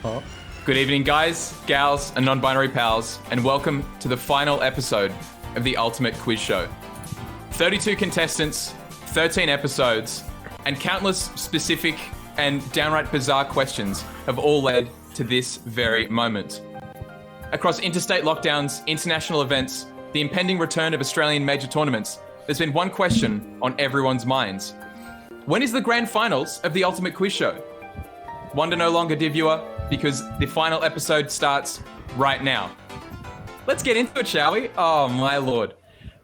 Huh? Good evening, guys, gals, and non-binary pals, and welcome to the final episode of the Ultimate Quiz Show. 32 contestants, 13 episodes, and countless specific and downright bizarre questions have all led to this very moment. Across interstate lockdowns, international events, the impending return of Australian major tournaments, there's been one question on everyone's minds. When is the grand finals of the Ultimate Quiz Show? Wonder no longer, dear viewer, because the final episode starts right now. Let's get into it, shall we? Oh my lord.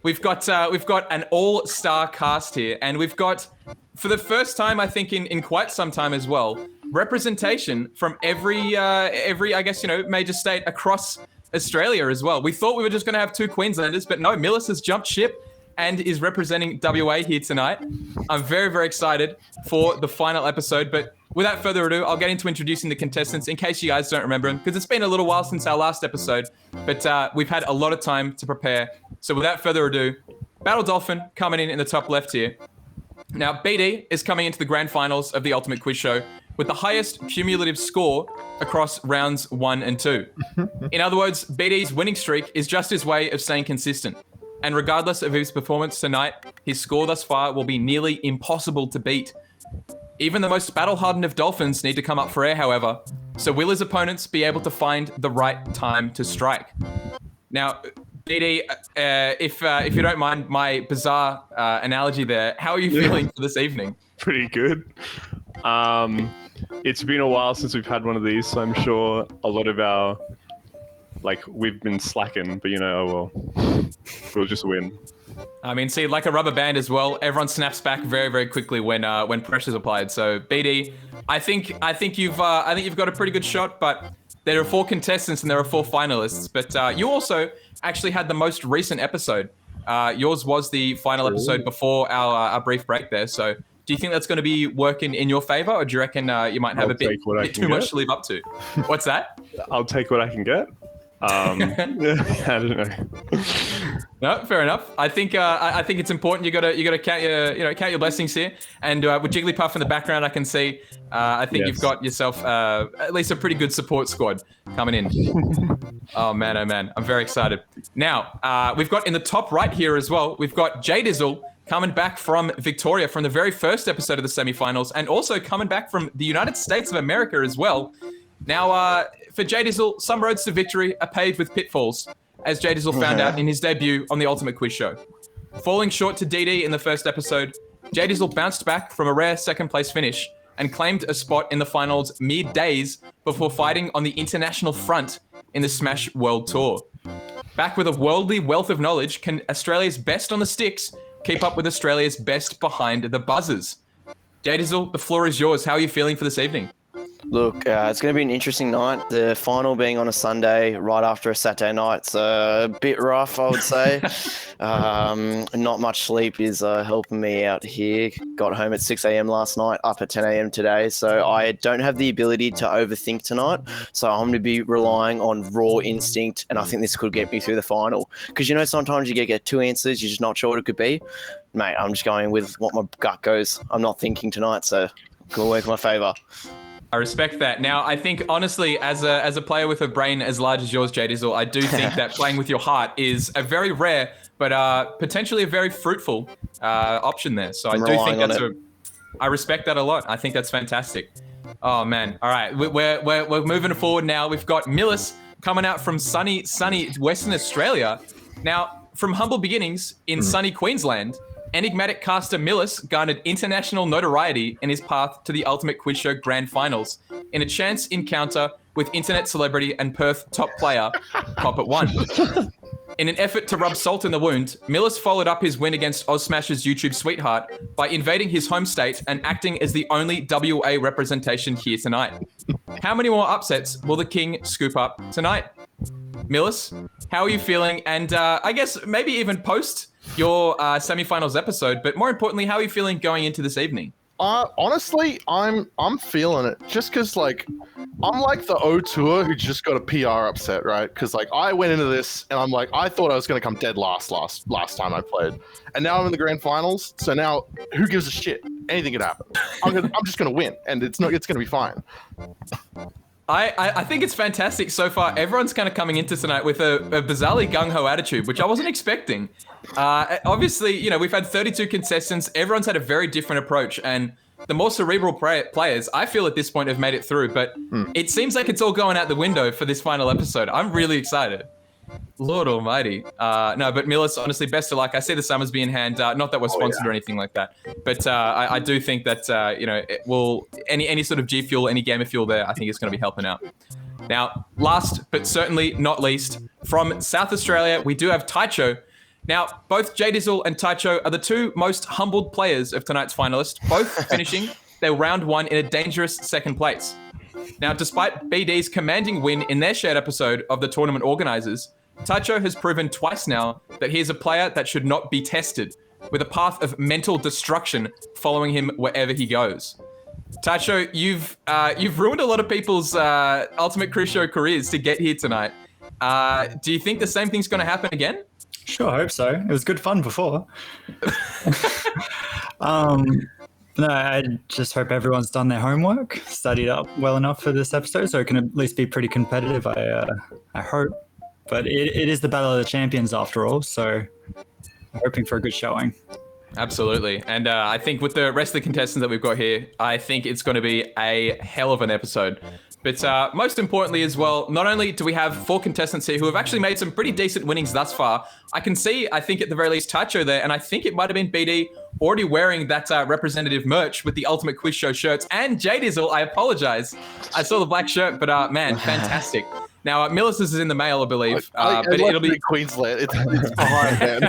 We've got an all-star cast here, and we've got, for the first time I think in quite some time as well, representation from every I guess, major state across Australia as well. We thought we were just going to have two Queenslanders, but no, Milis has jumped ship and is representing WA here tonight. I'm very, very excited for the final episode, but without further ado, I'll get into introducing the contestants in case you guys don't remember them, because it's been a little while since our last episode, but we've had a lot of time to prepare. So without further ado, BattleDolphin coming in the top left here. Now, BD is coming into the grand finals of the Ultimate Quiz Show with the highest cumulative score across rounds 1 and 2. In other words, BD's winning streak is just his way of staying consistent. And regardless of his performance tonight, his score thus far will be nearly impossible to beat. Even the most battle-hardened of Dolphins need to come up for air, however, so will his opponents be able to find the right time to strike? Now, BD, if you don't mind my bizarre analogy there, how are you feeling for this evening? Pretty good. It's been a while since we've had one of these, so I'm sure a lot of our, we've been slacking, but oh well, we'll just win. I mean, see, like a rubber band as well, everyone snaps back very, very quickly when pressure's applied. So, BD, I think you've got a pretty good shot, but there are 4 contestants and there are 4 finalists. But you also actually had the most recent episode. Yours was the final episode before our brief break there. So, do you think that's going to be working in your favor, or do you reckon you might have a bit too much to live up to? What's that? I'll take what I can get. I don't know. No, fair enough. I think it's important. You gotta count your blessings here. And with Jigglypuff in the background, I can see. I think You've got yourself at least a pretty good support squad coming in. Oh man, I'm very excited. Now we've got in the top right here as well. We've got Jdizzle coming back from Victoria from the very first episode of the semifinals, and also coming back from the United States of America as well. Now, for Jdizzle, some roads to victory are paved with pitfalls, as Jdizzle found out in his debut on the Ultimate Quiz Show. Falling short to DD in the first episode, Jdizzle bounced back from a rare second-place finish and claimed a spot in the finals mere days before fighting on the international front in the Smash World Tour. Back with a worldly wealth of knowledge, can Australia's best on the sticks keep up with Australia's best behind the buzzers? Jdizzle, the floor is yours. How are you feeling for this evening? Look, it's going to be an interesting night. The final being on a Sunday right after a Saturday night's a bit rough, I would say. Not much sleep is helping me out here. Got home at 6 a.m. last night, up at 10 a.m. today. So I don't have the ability to overthink tonight. So I'm going to be relying on raw instinct, and I think this could get me through the final. Because, sometimes you get 2 answers, you're just not sure what it could be. Mate, I'm just going with what my gut goes. I'm not thinking tonight, so it's going to work in my favour. I respect that. Now, I think, honestly, as a player with a brain as large as yours, Jdizzle, I do think that playing with your heart is a very rare, but potentially a very fruitful option there. So I do think I respect that a lot. I think that's fantastic. Oh, man. All right. We're moving forward now. We've got Milis coming out from sunny Western Australia. Now, from humble beginnings in sunny Queensland, enigmatic caster Milis garnered international notoriety in his path to the Ultimate Quiz Show Grand Finals in a chance encounter with internet celebrity and Perth top player Poppet One. In an effort to rub salt in the wound, Milis followed up his win against OzSmash's YouTube sweetheart by invading his home state and acting as the only WA representation here tonight. How many more upsets will the king scoop up tonight? Milis, how are you feeling? And I guess maybe even post your semifinals episode, but more importantly, how are you feeling going into this evening? Honestly, I'm feeling it. Just because, I'm like the O Tour who just got a PR upset, right? Because, I went into this and I'm I thought I was going to come dead last time I played. And now I'm in the grand finals, so now who gives a shit? Anything could happen. I'm just going to win, and it's going to be fine. I think it's fantastic so far. Everyone's kind of coming into tonight with a bizarrely gung-ho attitude, which I wasn't expecting. Obviously, you know, we've had 32 contestants. Everyone's had a very different approach, and the more cerebral players, I feel at this point, have made it through. But it seems like it's all going out the window for this final episode. I'm really excited. Lord almighty. No, but Milis, honestly, best of luck. I see the summers be in hand. Not that we're sponsored or anything like that. But I do think that, you know, it will, any sort of G Fuel, any gamer fuel there, I think it's going to be helping out. Now, last but certainly not least, from South Australia, we do have Taicho. Now, both Jdizzle and Taicho are the two most humbled players of tonight's finalists, both finishing their round one in a dangerous second place. Now, despite BD's commanding win in their shared episode of the tournament organizers, Taicho has proven twice now that he is a player that should not be tested, with a path of mental destruction following him wherever he goes. Taicho, you've ruined a lot of people's Ultimate Quiz Show careers to get here tonight. Do you think the same thing's going to happen again? Sure, I hope so. It was good fun before. No, I just hope everyone's done their homework, studied up well enough for this episode, so it can at least be pretty competitive. I hope, but it is the Battle of the Champions after all, so I'm hoping for a good showing. Absolutely, and I think with the rest of the contestants that we've got here, I think it's going to be a hell of an episode. But most importantly as well, not only do we have 4 contestants here who have actually made some pretty decent winnings thus far, I can see, I think at the very least, Taicho there, and I think it might have been BD already wearing that representative merch with the Ultimate Quiz Show shirts. And Jdizzle, I apologize. I saw the black shirt, but man, fantastic. Now, Milis is in the mail, I believe. But it'll be Queensland. It's behind them.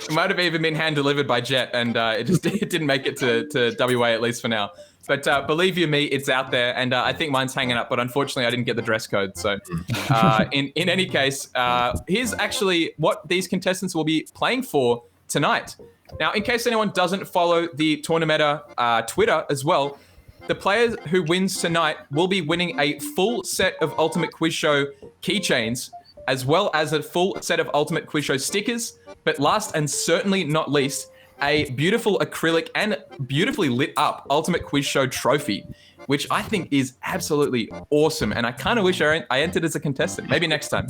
It might have even been hand-delivered by Jet, and it didn't make it to WA, at least for now. But believe you me, it's out there, and I think mine's hanging up, but unfortunately I didn't get the dress code. So in any case, here's actually what these contestants will be playing for tonight. Now, in case anyone doesn't follow the Tournameta Twitter as well, the player who wins tonight will be winning a full set of Ultimate Quiz Show keychains, as well as a full set of Ultimate Quiz Show stickers, but last and certainly not least, a beautiful acrylic and beautifully lit up Ultimate Quiz Show trophy, which I think is absolutely awesome. And I kind of wish I entered as a contestant. Maybe next time.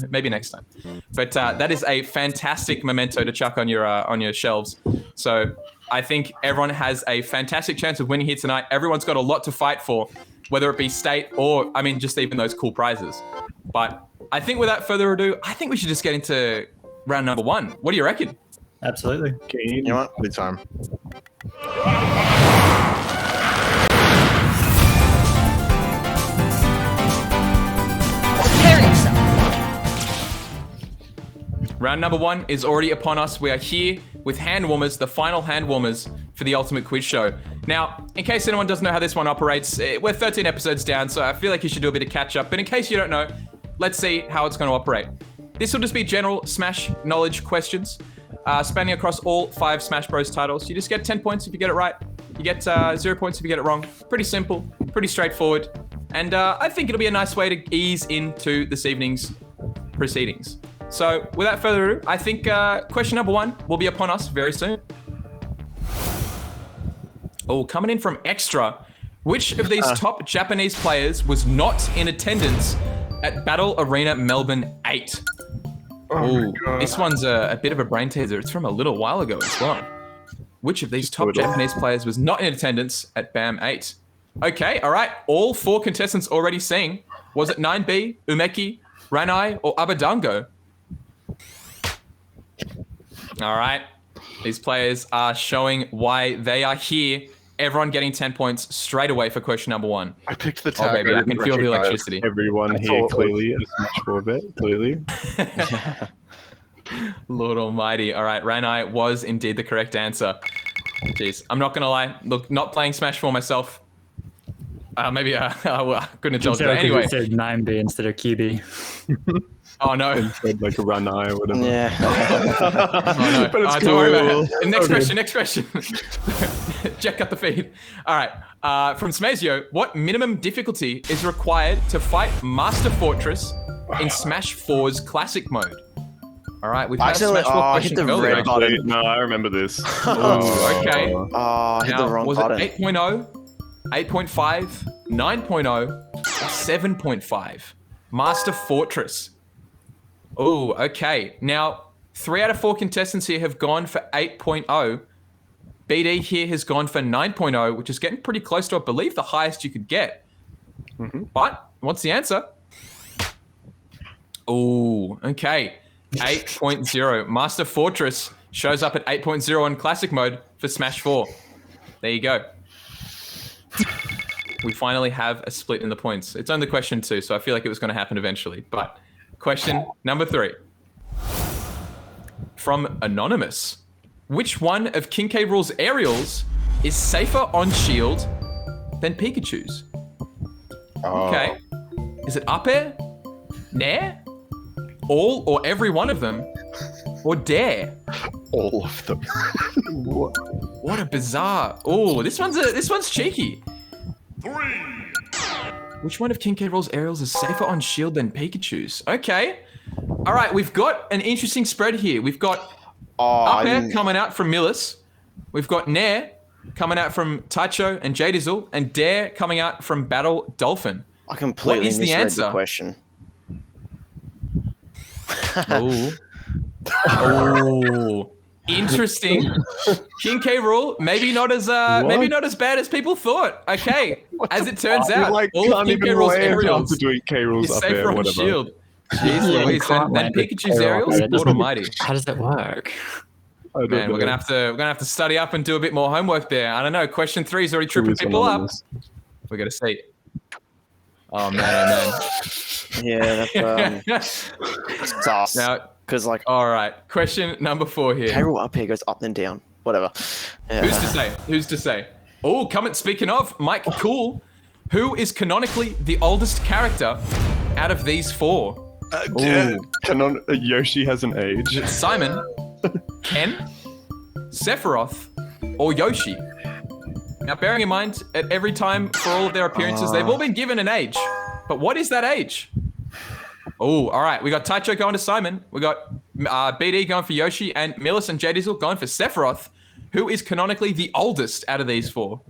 But that is a fantastic memento to chuck on your shelves. So I think everyone has a fantastic chance of winning here tonight. Everyone's got a lot to fight for, whether it be state or, I mean, just even those cool prizes. But I think without further ado, I think we should just get into round number 1. What do you reckon? Absolutely. You know what? Good time. Round number 1 is already upon us. We are here with hand warmers, the final hand warmers for the Ultimate Quiz Show. Now, in case anyone doesn't know how this one operates, we're 13 episodes down, so I feel like you should do a bit of catch up. But in case you don't know, let's see how it's going to operate. This will just be general Smash knowledge questions, spanning across all 5 Smash Bros titles. You just get 10 points if you get it right. You get 0 points if you get it wrong. Pretty simple, pretty straightforward. And I think it'll be a nice way to ease into this evening's proceedings. So without further ado, I think question number 1 will be upon us very soon. Oh, coming in from Extra. Which of these top Japanese players was not in attendance at Battle Arena Melbourne 8? Oh, this one's a bit of a brain teaser. It's from a little while ago as well. Which of these top Japanese players was not in attendance at BAM 8? Okay, all right. All 4 contestants already seeing. Was it 9B, Umeki, Ranai, or Abadango? All right. These players are showing why they are here. Everyone getting 10 points straight away for question number 1. I picked the tag. Oh, baby, I can feel the electricity. Everyone here clearly a Smash 4 bet, clearly. Lord almighty. All right, Ranai was indeed the correct answer. Jeez, I'm not going to lie. Look, not playing Smash 4 myself. Maybe I couldn't indulge it. Anyway. You said 9B instead of QB. Oh, no. Instead, like a Ranai or whatever. Yeah. Oh, no. But it's Don't worry cool. about it. Next question. Check out the feed. All right. From Smazio, what minimum difficulty is required to fight Master Fortress in Smash 4's classic mode? All right, we've had a Smash 4 I hit question the earlier. red button. No, I remember this. Oh, okay. Oh, I hit the wrong was button. it 8.0, 8.5, 9.0, or 7.5? Master Fortress. Oh, okay. Now, 3 out of 4 contestants here have gone for 8.0. BD here has gone for 9.0, which is getting pretty close to, I believe, the highest you could get. But what's the answer? Oh, okay. 8.0. Master Fortress shows up at 8.0 on classic mode for Smash 4. There you go. We finally have a split in the points. It's only question 2, so I feel like it was going to happen eventually. But question number 3. From Anonymous. Which one of King K. Rool's aerials is safer on shield than Pikachu's? Okay. Is it up air? Nair? All or every one of them? Or dare? All of them. What a bizarre. Oh, this one's cheeky. 3. Which one of King K. Rool's aerials is safer on shield than Pikachu's? Okay. All right, we've got an interesting spread here. We've got up air coming out from Milis. We've got Nair coming out from Taicho and Jdizzle, and dare coming out from BattleDolphin. I completely What is the misread answer? the question. Oh, interesting. King K. Rool, maybe not as bad as people thought. Okay, as it turns out, all of King K. Rool's aerials doing K rules is up safer there, on whatever. shield. Jeez Louise, and Pikachu's aerials, Lord Almighty. How does that work? Man, we're gonna have to study up and do a bit more homework there. I don't know. Question 3 is already tripping people up. We're gonna see. Oh man, Yeah, that's sus. Now, Because like all right. Question number 4 here. K. Rool up here goes up and down. Whatever. Yeah. Who's to say? Oh, speaking of, Mike Cool, who is canonically the oldest character out of these 4? Yoshi has an age. Simon, Ken, Sephiroth, or Yoshi? Now, bearing in mind, at every time for all of their appearances, they've all been given an age. But what is that age? Oh, all right. We got Taicho going to Simon. We got BD going for Yoshi, and Milis and Jdizzle going for Sephiroth, who is canonically the oldest out of these 4.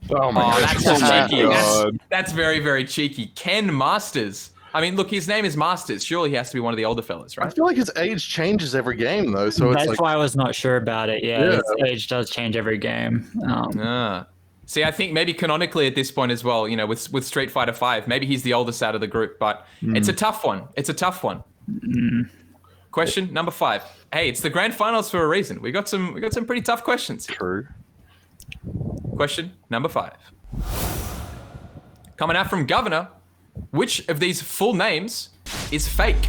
Oh my god. That's just cheeky. That's very, very cheeky. Ken Masters. I mean, look, his name is Masters. Surely he has to be one of the older fellas, I right? feel like his age changes every game though, so it's That's like why I was not sure about it. Yeah, his age does change every game. See, I think maybe canonically at this point as well, you know, with Street Fighter V, maybe he's the oldest out of the group, but it's a tough one. It's a tough one. Question number 5. Hey, it's the grand finals for a reason. We got some pretty tough questions. true. Question number 5. Coming out from Governor, which of these full names is fake?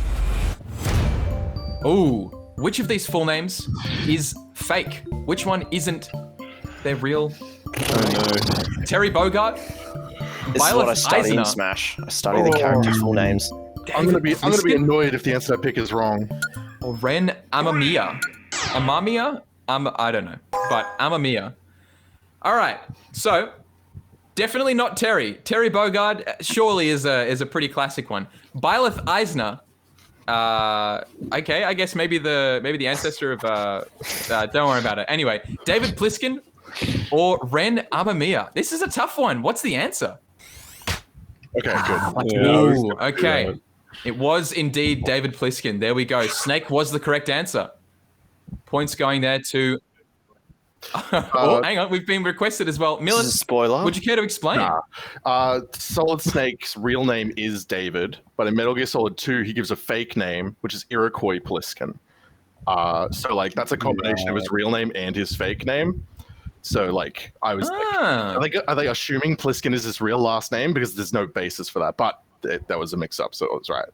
Ooh, which of these full names is fake? Which one isn't their real? Terry Bogart. This is what I Violet study in Eisner. Smash. I study the characters' full names. I'm gonna be Pliskin, annoyed if the answer I pick is wrong. or Ren Amamiya. Amamiya? I don't know, but Amamiya. All right, so definitely not Terry. Terry Bogard surely is a pretty classic one. Byleth Eisner. Okay, I guess maybe the ancestor of. Don't worry about it. Anyway, David Pliskin or Ren Amamiya. This is a tough one. What's the answer? Okay, good. Ooh, okay. It was indeed David Pliskin. There we go. Snake was the correct answer. Points going there to. Oh, hang on. We've been requested as well. This is a Milis, spoiler. would you care to explain? Solid Snake's real name is David, but in Metal Gear Solid 2, he gives a fake name, which is Iroquois Pliskin. So, like, that's a combination of his real name and his fake name. So, like, I was like, are they assuming Pliskin is his real last name? Because there's no basis for that. But that was a mix-up, so it was right.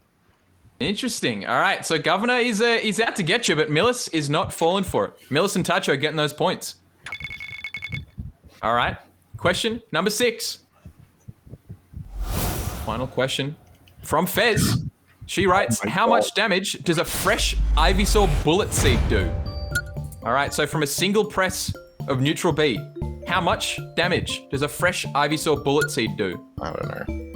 Interesting. All right. So Governor is out to get you, but Milis is not falling for it. Milis and Taicho are getting those points. All right. Question number 6. Final question from Fez. She writes, how much damage does a fresh Ivysaur bullet seed do? All right. So from a single press of neutral B, how much damage does a fresh Ivysaur bullet seed do? I don't know.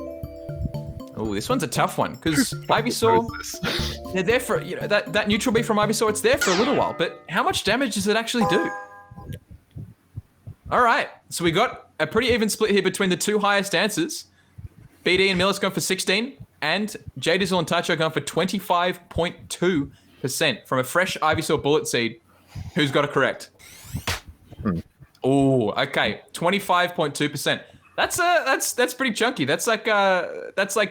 Oh, this one's a tough one because Ivysaur, they're there for, you know, that neutral B from Ivysaur, it's there for a little while, but how much damage does it actually do? All right, so we got a pretty even split here between the two highest answers. BD and Milis going for 16, and Jdizzle and Taicho going for 25.2% from a fresh Ivysaur bullet seed. Who's got it correct? Oh, okay, 25.2%. That's pretty chunky. That's like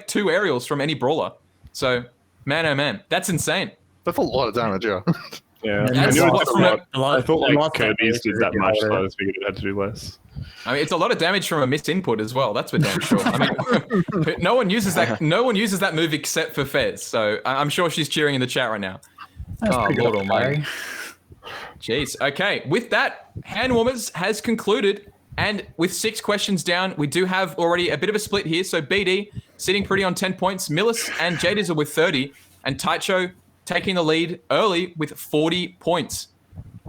2 aerials from any brawler. So, man, oh man, that's insane. That's a lot of damage, yeah. Yeah, That's I knew it what did from a a- lot. I thought like lots of Kirby's did that much, so I harder. just figured it had to do less. I mean, it's a lot of damage from a missed input as well. That's for damn sure. I mean, no one uses that. No one uses that move except for Fez. So I'm sure she's cheering in the chat right now. That's Oh, pretty Lord good, Almighty. Barry. Jeez. Okay. With that, Hand Warmers has concluded. And with 6 questions down, we do have already a bit of a split here. So BD sitting pretty on 10 points. Milis and Jdizzle with 30. And Taicho taking the lead early with 40 points.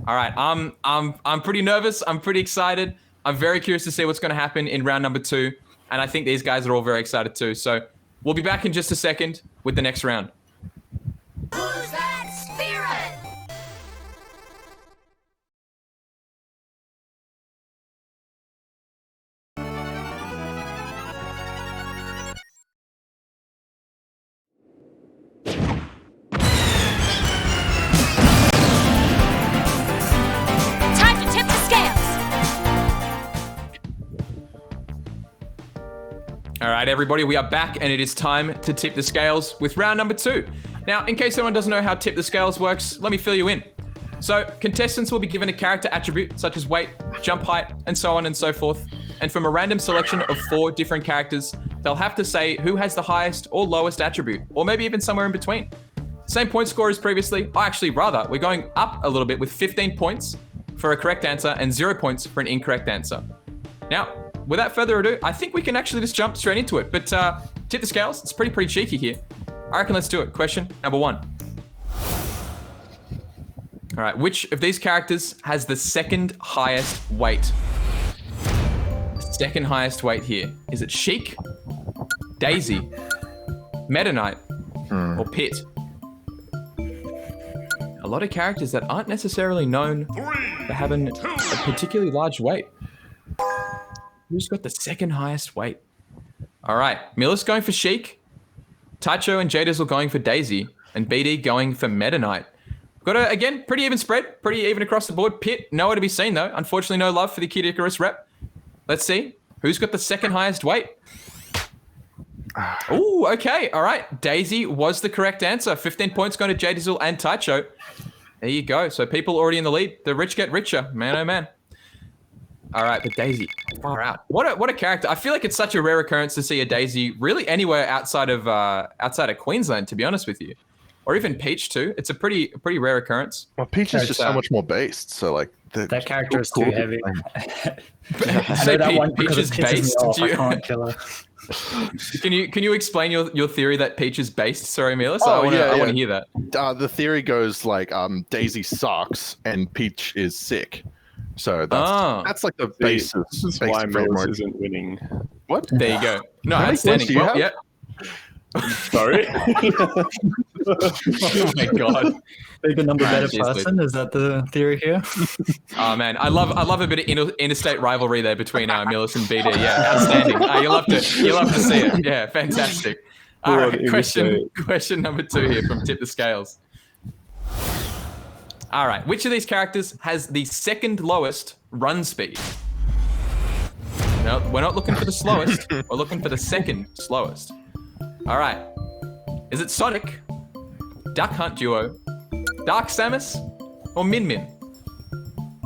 All right. I'm pretty nervous. I'm pretty excited. I'm very curious to see what's going to happen in round number 2. And I think these guys are all very excited too. So we'll be back in just a second with the next round. Who's that spirit? Time to tip the scales. All right, everybody, we are back, and it is time to tip the scales with round number 2. Now, in case anyone doesn't know how tip the scales works, let me fill you in. So, contestants will be given a character attribute such as weight, jump height, and so on and so forth. And from a random selection of 4 different characters, they'll have to say who has the highest or lowest attribute, or maybe even somewhere in between. Same point score as previously. Oh, actually, rather, we're going up a little bit with 15 points for a correct answer and 0 points for an incorrect answer. Now, without further ado, I think we can actually just jump straight into it. But tip the scales. It's pretty cheeky here. I reckon let's do it. Question number 1. All right, which of these characters has the second highest weight? Second highest weight here. Is it Sheik, Daisy, Meta Knight, or Pit? A lot of characters that aren't necessarily known for having a particularly large weight. Who's got the second highest weight? All right, Milis going for Sheik, Taicho and Jdizzle going for Daisy, and BD going for Meta Knight. Got a, again, pretty even spread, pretty even across the board. Pit, nowhere to be seen though. Unfortunately, no love for the Kid Icarus rep. Let's see, who's got the second highest weight? Ooh, okay, all right. Daisy was the correct answer. 15 points going to Jdizzle and Taicho. There you go. So people already in the lead. The rich get richer, man, oh man. All right, but Daisy, far out. What a character. I feel like it's such a rare occurrence to see a Daisy really anywhere outside of Queensland, to be honest with you, or even Peach too. It's a pretty rare occurrence. Well, Peach is It's, just so much more based, so like That character is too heavy. Say that one Peach is because it pisses me based. off. Do I you- can't kill her. Can you explain your theory that Peach is based? Sorry, Milis. Oh, I want yeah. to hear that. The theory goes like Daisy sucks and Peach is sick. So that's like the basis. This is basic why Milis framework. isn't winning. What? There you go. No, How many points outstanding. do you Well, have? yeah. Sorry. Oh my god. Bigger number, Right, better seriously. person. Is that the theory here? Oh man, I love a bit of interstate rivalry there between Milis and BD. Yeah, outstanding. You'll love to see it. Yeah, fantastic. All Lord, right, question number 2 here from Tip the Scales. All right, which of these characters has the second lowest run speed? No, we're not looking for the slowest. We're looking for the second slowest. All right. Is it Sonic, Duck Hunt Duo, Dark Samus, or Min Min?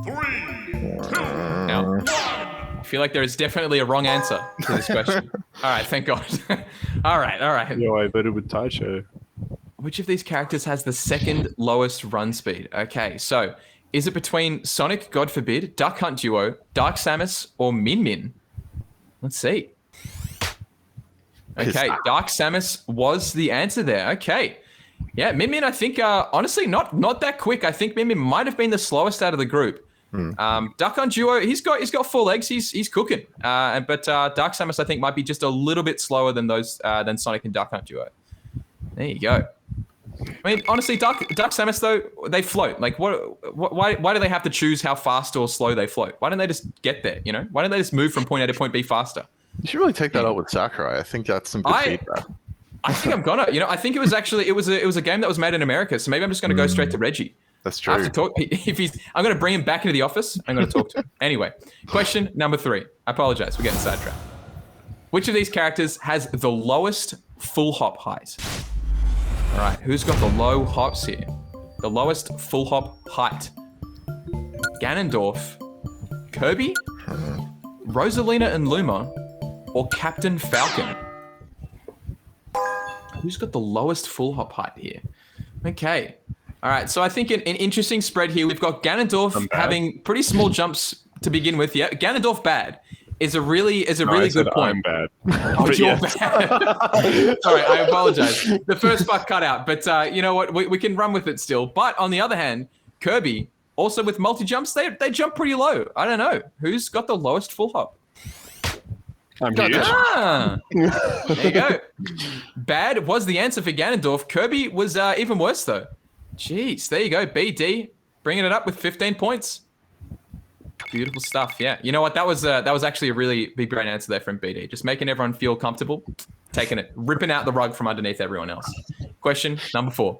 3, 2, Now, I feel like there is definitely a wrong answer to this question. All right, thank God. All right. No, I voted with Taicho. Which of these characters has the second lowest run speed? Okay, so is it between Sonic, God forbid, Duck Hunt Duo, Dark Samus, or Min Min? Let's see. Okay, Dark Samus was the answer there. Okay. Yeah, Min Min, I think, honestly, not that quick. I think Min Min might have been the slowest out of the group. Duck Hunt Duo, he's got 4 legs. He's cooking. But Dark Samus, I think, might be just a little bit slower than those than Sonic and Duck Hunt Duo. There you go. I mean, honestly, Dark Samus though, they float. Like, why do they have to choose how fast or slow they float? Why don't they just get there? You know, why don't they just move from point A to point B faster? You should really take that up with Sakurai. I think that's some good feedback. I think I'm gonna. You know, I think it was actually it was a game that was made in America. So maybe I'm just gonna go straight to Reggie. That's true. I have to talk. I'm gonna bring him back into the office. I'm gonna talk to him. Anyway, question number 3. I apologize. We're getting sidetracked. Which of these characters has the lowest full hop height? All right, who's got the low hops here? The lowest full hop height. Ganondorf, Kirby, Rosalina and Luma, or Captain Falcon? Who's got the lowest full hop height here? Okay. All right, so I think an interesting spread here. We've got Ganondorf having pretty small jumps to begin with. Yeah, Ganondorf bad is a really good point. I'm bad. Oh, you're bad. Sorry, I apologize. The first part cut out, but you know what? We can run with it still. But on the other hand, Kirby, also with multi-jumps, they jump pretty low. I don't know. Who's got the lowest full hop? I'm huge. There you go. Bad was the answer for Ganondorf. Kirby was even worse, though. Jeez, there you go. BD bringing it up with 15 points. Beautiful stuff. Yeah. You know what? That was actually a really big, great answer there from BD. Just making everyone feel comfortable, taking it, ripping out the rug from underneath everyone else. Question number 4.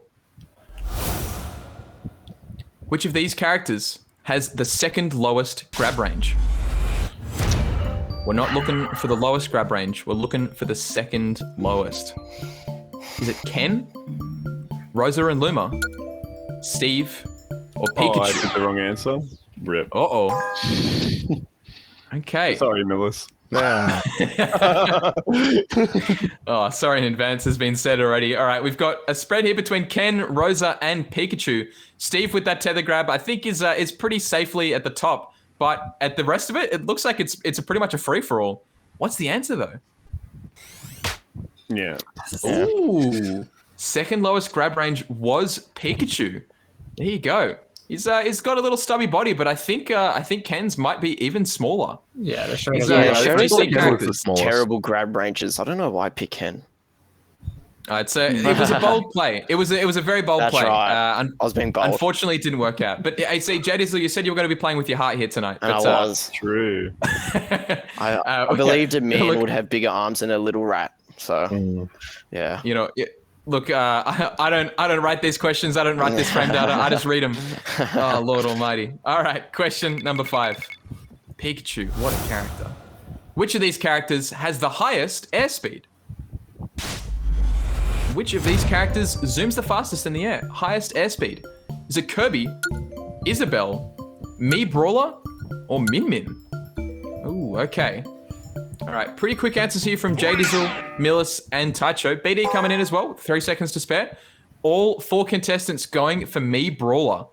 Which of these characters has the second lowest grab range? We're not looking for the lowest grab range. We're looking for the second lowest. Is it Ken, Rosa and Luma, Steve, or Pikachu? Oh, I did the wrong answer. Rip. Uh-oh. Okay. Sorry, Milis. Oh, sorry in advance has been said already. All right, we've got a spread here between Ken, Rosa, and Pikachu. Steve with that tether grab, I think is pretty safely at the top, but at the rest of it, it looks like it's a pretty much a free-for-all. What's the answer, though? Yeah. Ooh. Second lowest grab range was Pikachu. There you go. He's got a little stubby body, but I think Ken's might be even smaller. Yeah, they're sure. Terrible grab ranges. I don't know why I pick Ken. It was a bold play. It was a very bold That's play. Right. I was being bold. Unfortunately, it didn't work out. But I see, Jdizzle, you said you were going to be playing with your heart here tonight. And but, I was. True. I believed a man would have bigger arms than a little rat. So, yeah. You know. Look, I don't write these questions. I don't write this frame data. I just read them. Oh, Lord Almighty. All right, question number 5. Pikachu, what a character. Which of these characters has the highest airspeed? Which of these characters zooms the fastest in the air? Highest airspeed. Is it Kirby, Isabelle, Mii Brawler, or Min Min? Ooh, okay. All right, pretty quick answers here from Jdizzle, Milis, and Taicho. BD coming in as well, 3 seconds to spare. All 4 contestants going for Mii Brawler.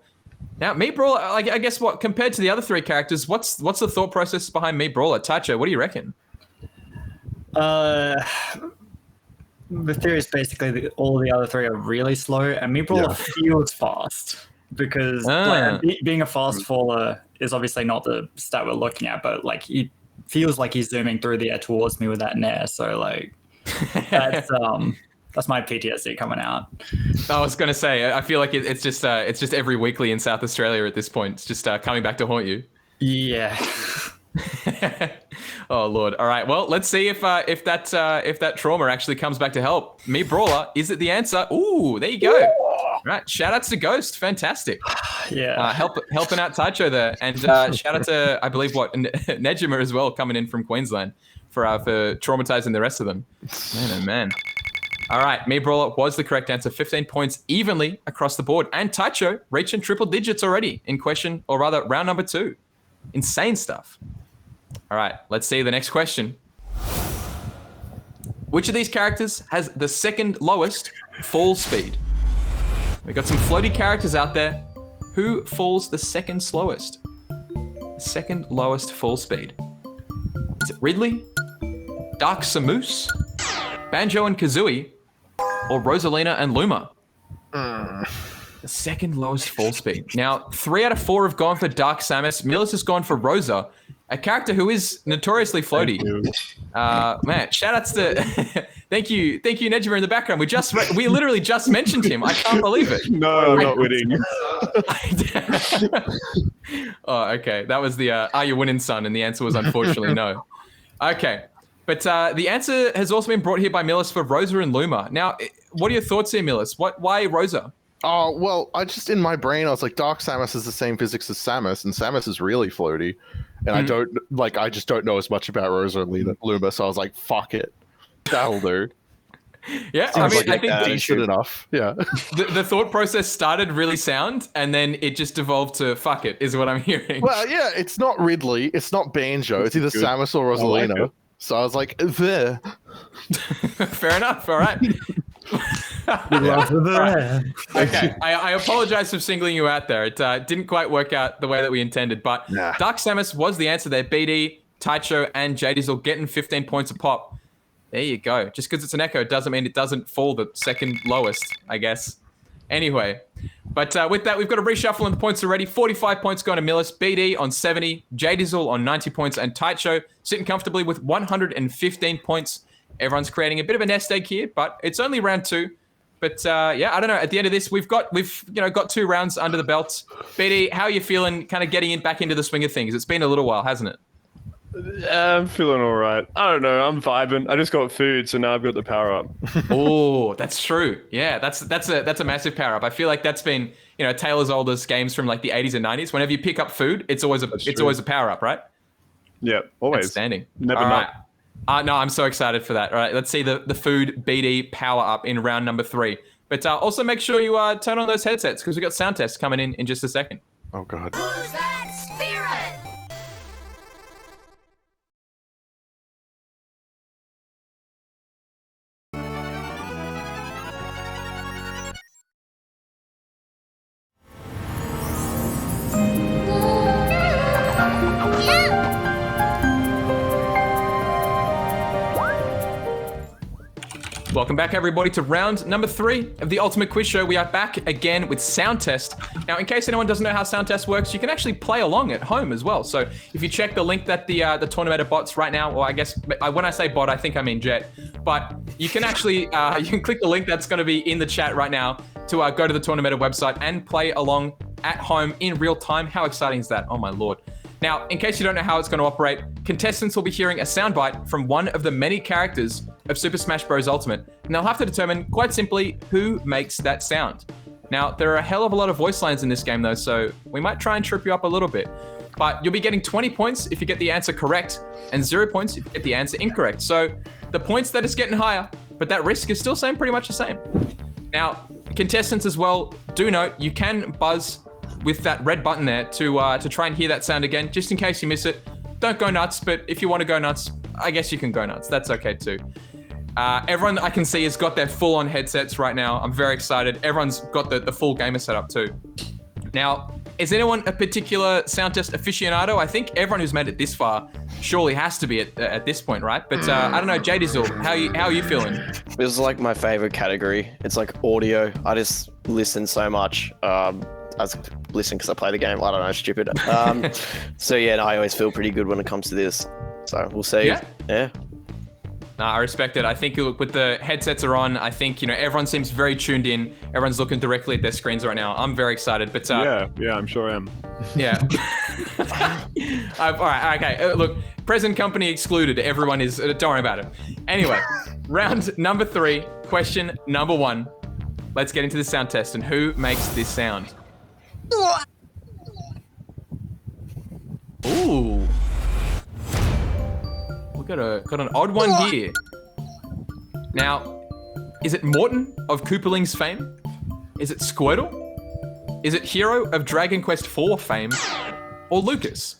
Now, Mii Brawler, I guess what, compared to the other 3 characters, what's the thought process behind Mii Brawler? Taicho, what do you reckon? The theory is basically that all the other 3 are really slow, and Mii Brawler feels fast. Because being a fast faller is obviously not the stat we're looking at, but like he feels like he's zooming through the air towards me with that nair. So like that's my PTSD coming out. I was gonna say, I feel like it's just every weekly in South Australia at this point. It's just coming back to haunt you. Yeah. Oh Lord. All right. Well, let's see if that trauma actually comes back to help. Mii Brawler, is it the answer? Ooh, there you go. Right. Shout outs to Ghost. Fantastic. Yeah. Helping out Taicho there, and shout out to I believe Nejima as well, coming in from Queensland for traumatizing the rest of them. Man, oh man. All right, Mii Brawler was the correct answer. 15 points evenly across the board, and Taicho reaching triple digits already in question, or rather round number 2. Insane stuff. All right, let's see the next question. Which of these characters has the second lowest fall speed? We've got some floaty characters out there. Who falls the second slowest? The second lowest fall speed. Is it Ridley, Dark Samus, Banjo and Kazooie, or Rosalina and Luma? The second lowest fall speed. Now, 3 out of 4 have gone for Dark Samus. Milis has gone for Rosa, a character who is notoriously floaty. Man, shout outs to Thank you, Nejima in the background. We literally just mentioned him. I can't believe it. No, I'm not winning. Oh, okay. That was the are you winning, son? And the answer was unfortunately no. Okay. But the answer has also been brought here by Milis for Rosa and Luma. Now, what are your thoughts here, Milis? Why Rosa? Oh, well, in my brain, I was like, Dark Samus is the same physics as Samus, and Samus is really floaty. And I just don't know as much about Rosa and Luma, so I was like, fuck it. That'll do. Yeah, I think decent enough. Yeah. The thought process started really sound, and then it just devolved to fuck it, is what I'm hearing. Well, yeah, it's not Ridley, it's not Banjo, it's either Samus or Rosalina. Like so I was like, there. Fair enough. All right. Okay, I apologize for singling you out there. It didn't quite work out the way that we intended, but Dark Samus was the answer there. BD, Taicho, and Jdizzle getting 15 points a pop. There you go. Just because it's an echo doesn't mean it doesn't fall the second lowest, I guess. Anyway, but with that, we've got a reshuffle on the points already. 45 points going to Milis, BD on 70, Jdizzle on 90 points, and Taicho sitting comfortably with 115 points. Everyone's creating a bit of a nest egg here, but it's only round 2. But yeah, I don't know. At the end of this, we've got 2 rounds under the belt. BD, how are you feeling? Kind of getting back into the swing of things. It's been a little while, hasn't it? I'm feeling all right. I don't know. I'm vibing. I just got food, so now I've got the power up. Oh, that's true. Yeah, that's a massive power up. I feel like that's been tale as old as games from like the 80s and 90s. Whenever you pick up food, it's always a power up, right? Yeah, always. Outstanding. Never all not. Right. No, I'm so excited for that. All right, let's see the food BD power up in round number 3. But also make sure you turn on those headsets because we've got sound tests coming in just a second. Oh, God. Who's that spirit? Welcome back, everybody, to round number 3 of the Ultimate Quiz Show. We are back again with Sound Test. Now, in case anyone doesn't know how Sound Test works, you can actually play along at home as well. So if you check the link that the Tournament bots right now, or I guess when I say bot, I think I mean Jet, but you can actually you can click the link that's going to be in the chat right now to go to the Tournament website and play along at home in real time. How exciting is that? Oh my lord. Now, in case you don't know how it's going to operate, contestants will be hearing a soundbite from one of the many characters of Super Smash Bros. Ultimate, and they'll have to determine, quite simply, who makes that sound. Now, there are a hell of a lot of voice lines in this game, though, so we might try and trip you up a little bit. But you'll be getting 20 points if you get the answer correct, and 0 points if you get the answer incorrect. So the points that is getting higher, but that risk is still staying pretty much the same. Now, contestants as well, do note, you can buzz with that red button there to try and hear that sound again, just in case you miss it. Don't go nuts, but if you want to go nuts, I guess you can go nuts. That's okay too. Everyone I can see has got their full-on headsets right now. I'm very excited. Everyone's got the full gamer setup too. Now, is anyone a particular sound test aficionado? I think everyone who's made it this far surely has to be at this point, right? But I don't know, Jdizzle, how are you feeling? This is like my favorite category. It's like audio. I just listen so much. I was listening because I play the game. I don't know, stupid. So yeah, no, I always feel pretty good when it comes to this. So we'll see. Yeah. Nah, I respect it. I think look, with the headsets are on, I think everyone seems very tuned in. Everyone's looking directly at their screens right now. I'm very excited. But yeah, I'm sure I am. Yeah. All right. Okay. Look, present company excluded. Everyone is. Don't worry about it. Anyway, round number 3, question number 1. Let's get into the sound test and who makes this sound. Ooh. We got an odd one here. Now, is it Morton of Koopaling's fame? Is it Squirtle? Is it Hero of Dragon Quest IV fame? Or Lucas?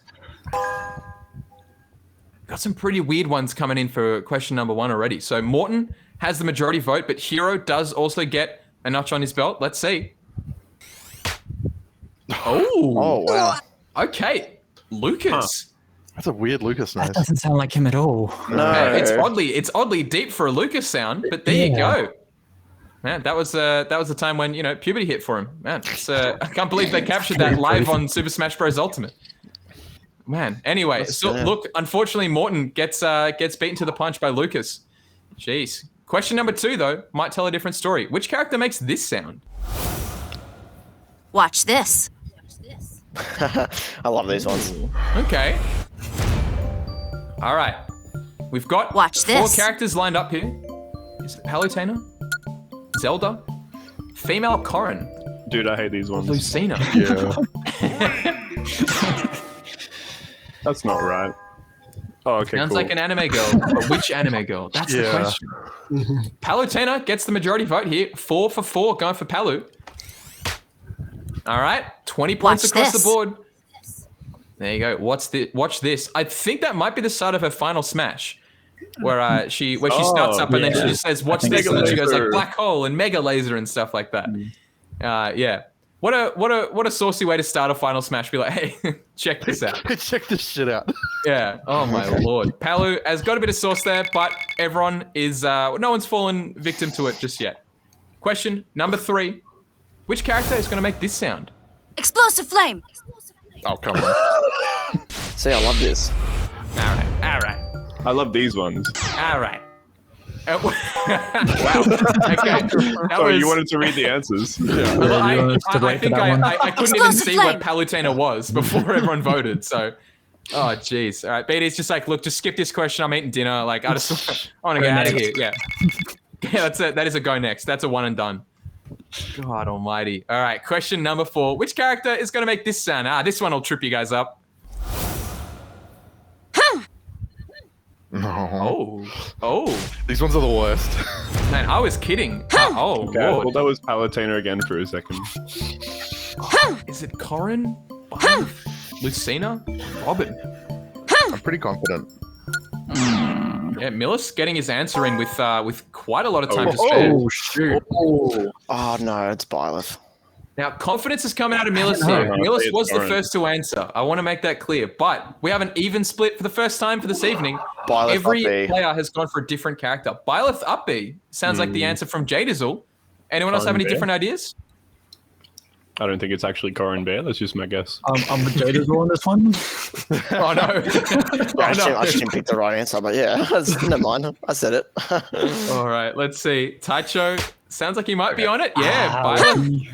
Got some pretty weird ones coming in for question number 1 already. So Morton has the majority vote, but Hero does also get a notch on his belt. Let's see. Oh wow. Okay, Lucas. That's a weird Lucas noise. That doesn't sound like him at all. No. It's oddly deep for a Lucas sound, but there you go. Man, that was the time when puberty hit for him. Man, I can't believe they captured that live on Super Smash Bros. Ultimate. Man, anyway, so look, unfortunately, Morton gets beaten to the punch by Lucas. Jeez. Question number 2, though, might tell a different story. Which character makes this sound? Watch this. I love these ones. Okay. All right. We've got Watch 4 this. characters lined up here. Is it Palutena? Zelda? Female Corrin? Dude, I hate these ones. Lucina? Yeah. That's not right. Oh, okay, Sounds cool. like an anime girl. But which anime girl? That's the question. Palutena gets the majority vote here. 4 for 4 going for Palu. All right. 20 points Watch across this. the board. There you go. Watch this. I think that might be the start of her final smash. Where she starts up and then she just says, "Watch this," and then she goes like black hole and mega laser and stuff like that. Yeah. What a saucy way to start a final smash. Be like, hey, check this out. Check this shit out. Yeah. Oh my lord. Palu has got a bit of sauce there, but everyone is no one's fallen victim to it just yet. Question number 3: which character is going to make this sound? Explosive flame. Oh, come on. See, I love this. All right. I love these ones. Wow. Okay. You wanted to read the answers. Well, you want us to I wait for think that one? I couldn't even Explosive see where flame. Palutena was before everyone voted. So, oh jeez. All right, BD's just like, look, just skip this question. I'm eating dinner. Like, I want to get out of here. Yeah. Yeah, that's it. That is a go next. That's a one and done. God almighty. All right, question number 4. Which character is going to make this sound? This one will trip you guys up. No. Oh. These ones are the worst. Man, I was kidding. Okay, I Lord. thought that was Palutena again for a second. Is it Corrin? Lucina? Robin? I'm pretty confident. Yeah, Milis getting his answer in with quite a lot of time to spare. Oh, shoot. Oh no, it's Byleth. Now, confidence is coming out of Milis know. here. Milis It's was the Corrin. first to answer. I want to make that clear. But we have an even split for the first time for this evening. Byleth Every up B. player has gone for a different character. Byleth up B sounds like the answer from Jdizzle. Anyone else have any Corrin B. different ideas? I don't think it's actually Corrin Bear. That's just my guess. I'm with Jdizzle on this one. Oh, no. I just didn't pick the right answer, but yeah, never mind. I said it. All right, let's see. Taicho sounds like he might be on it. Yeah, Byleth.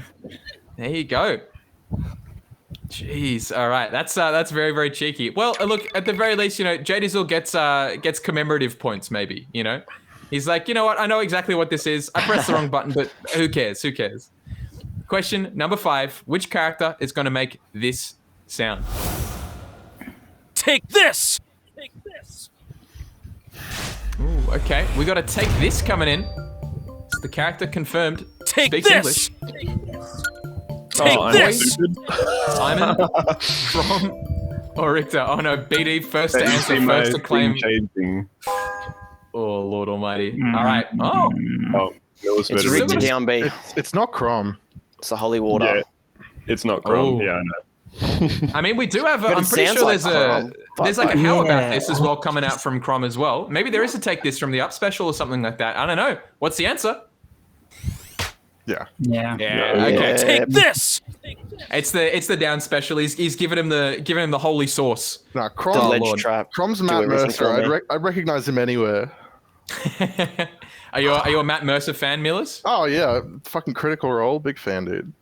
There you go. Jeez. All right. That's very, very cheeky. Well, look, at the very least, Jdizzle gets commemorative points, maybe, He's like, you know what? I know exactly what this is. I pressed the wrong button, but who cares? Who cares? Question number 5. Which character is going to make this sound? Take this! Ooh, okay. We got a take this coming in. It's the character confirmed. Take Speaks this! English. Take I'm this! stupid. Simon from or Richter. Oh no, BD first to Didn't answer, see my first to claim. screen changing. Oh Lord Almighty! All right. Oh, Oh, it was It's better rigged than to this. down B. It's not Chrome. It's the holy water. Yeah, it's not Chrome. Oh. Yeah, I know. I mean, we do have. But I'm it pretty sounds sure like there's Crom, but there's like a like- how about Yeah. this as well coming out from Crom as well. Maybe there is a take this from the up special or something like that. I don't know. What's the answer? Yeah. Yeah. Yeah. Okay. Yeah. Take this! It's the down special. He's giving him the holy sauce. Nah, The Chrome. ledge Lord. trap. Chrome's Do Matt everything Mercer. for me. I'd recognize him anywhere. Are you a Matt Mercer fan, Milis? Oh yeah, fucking Critical Role, big fan, dude.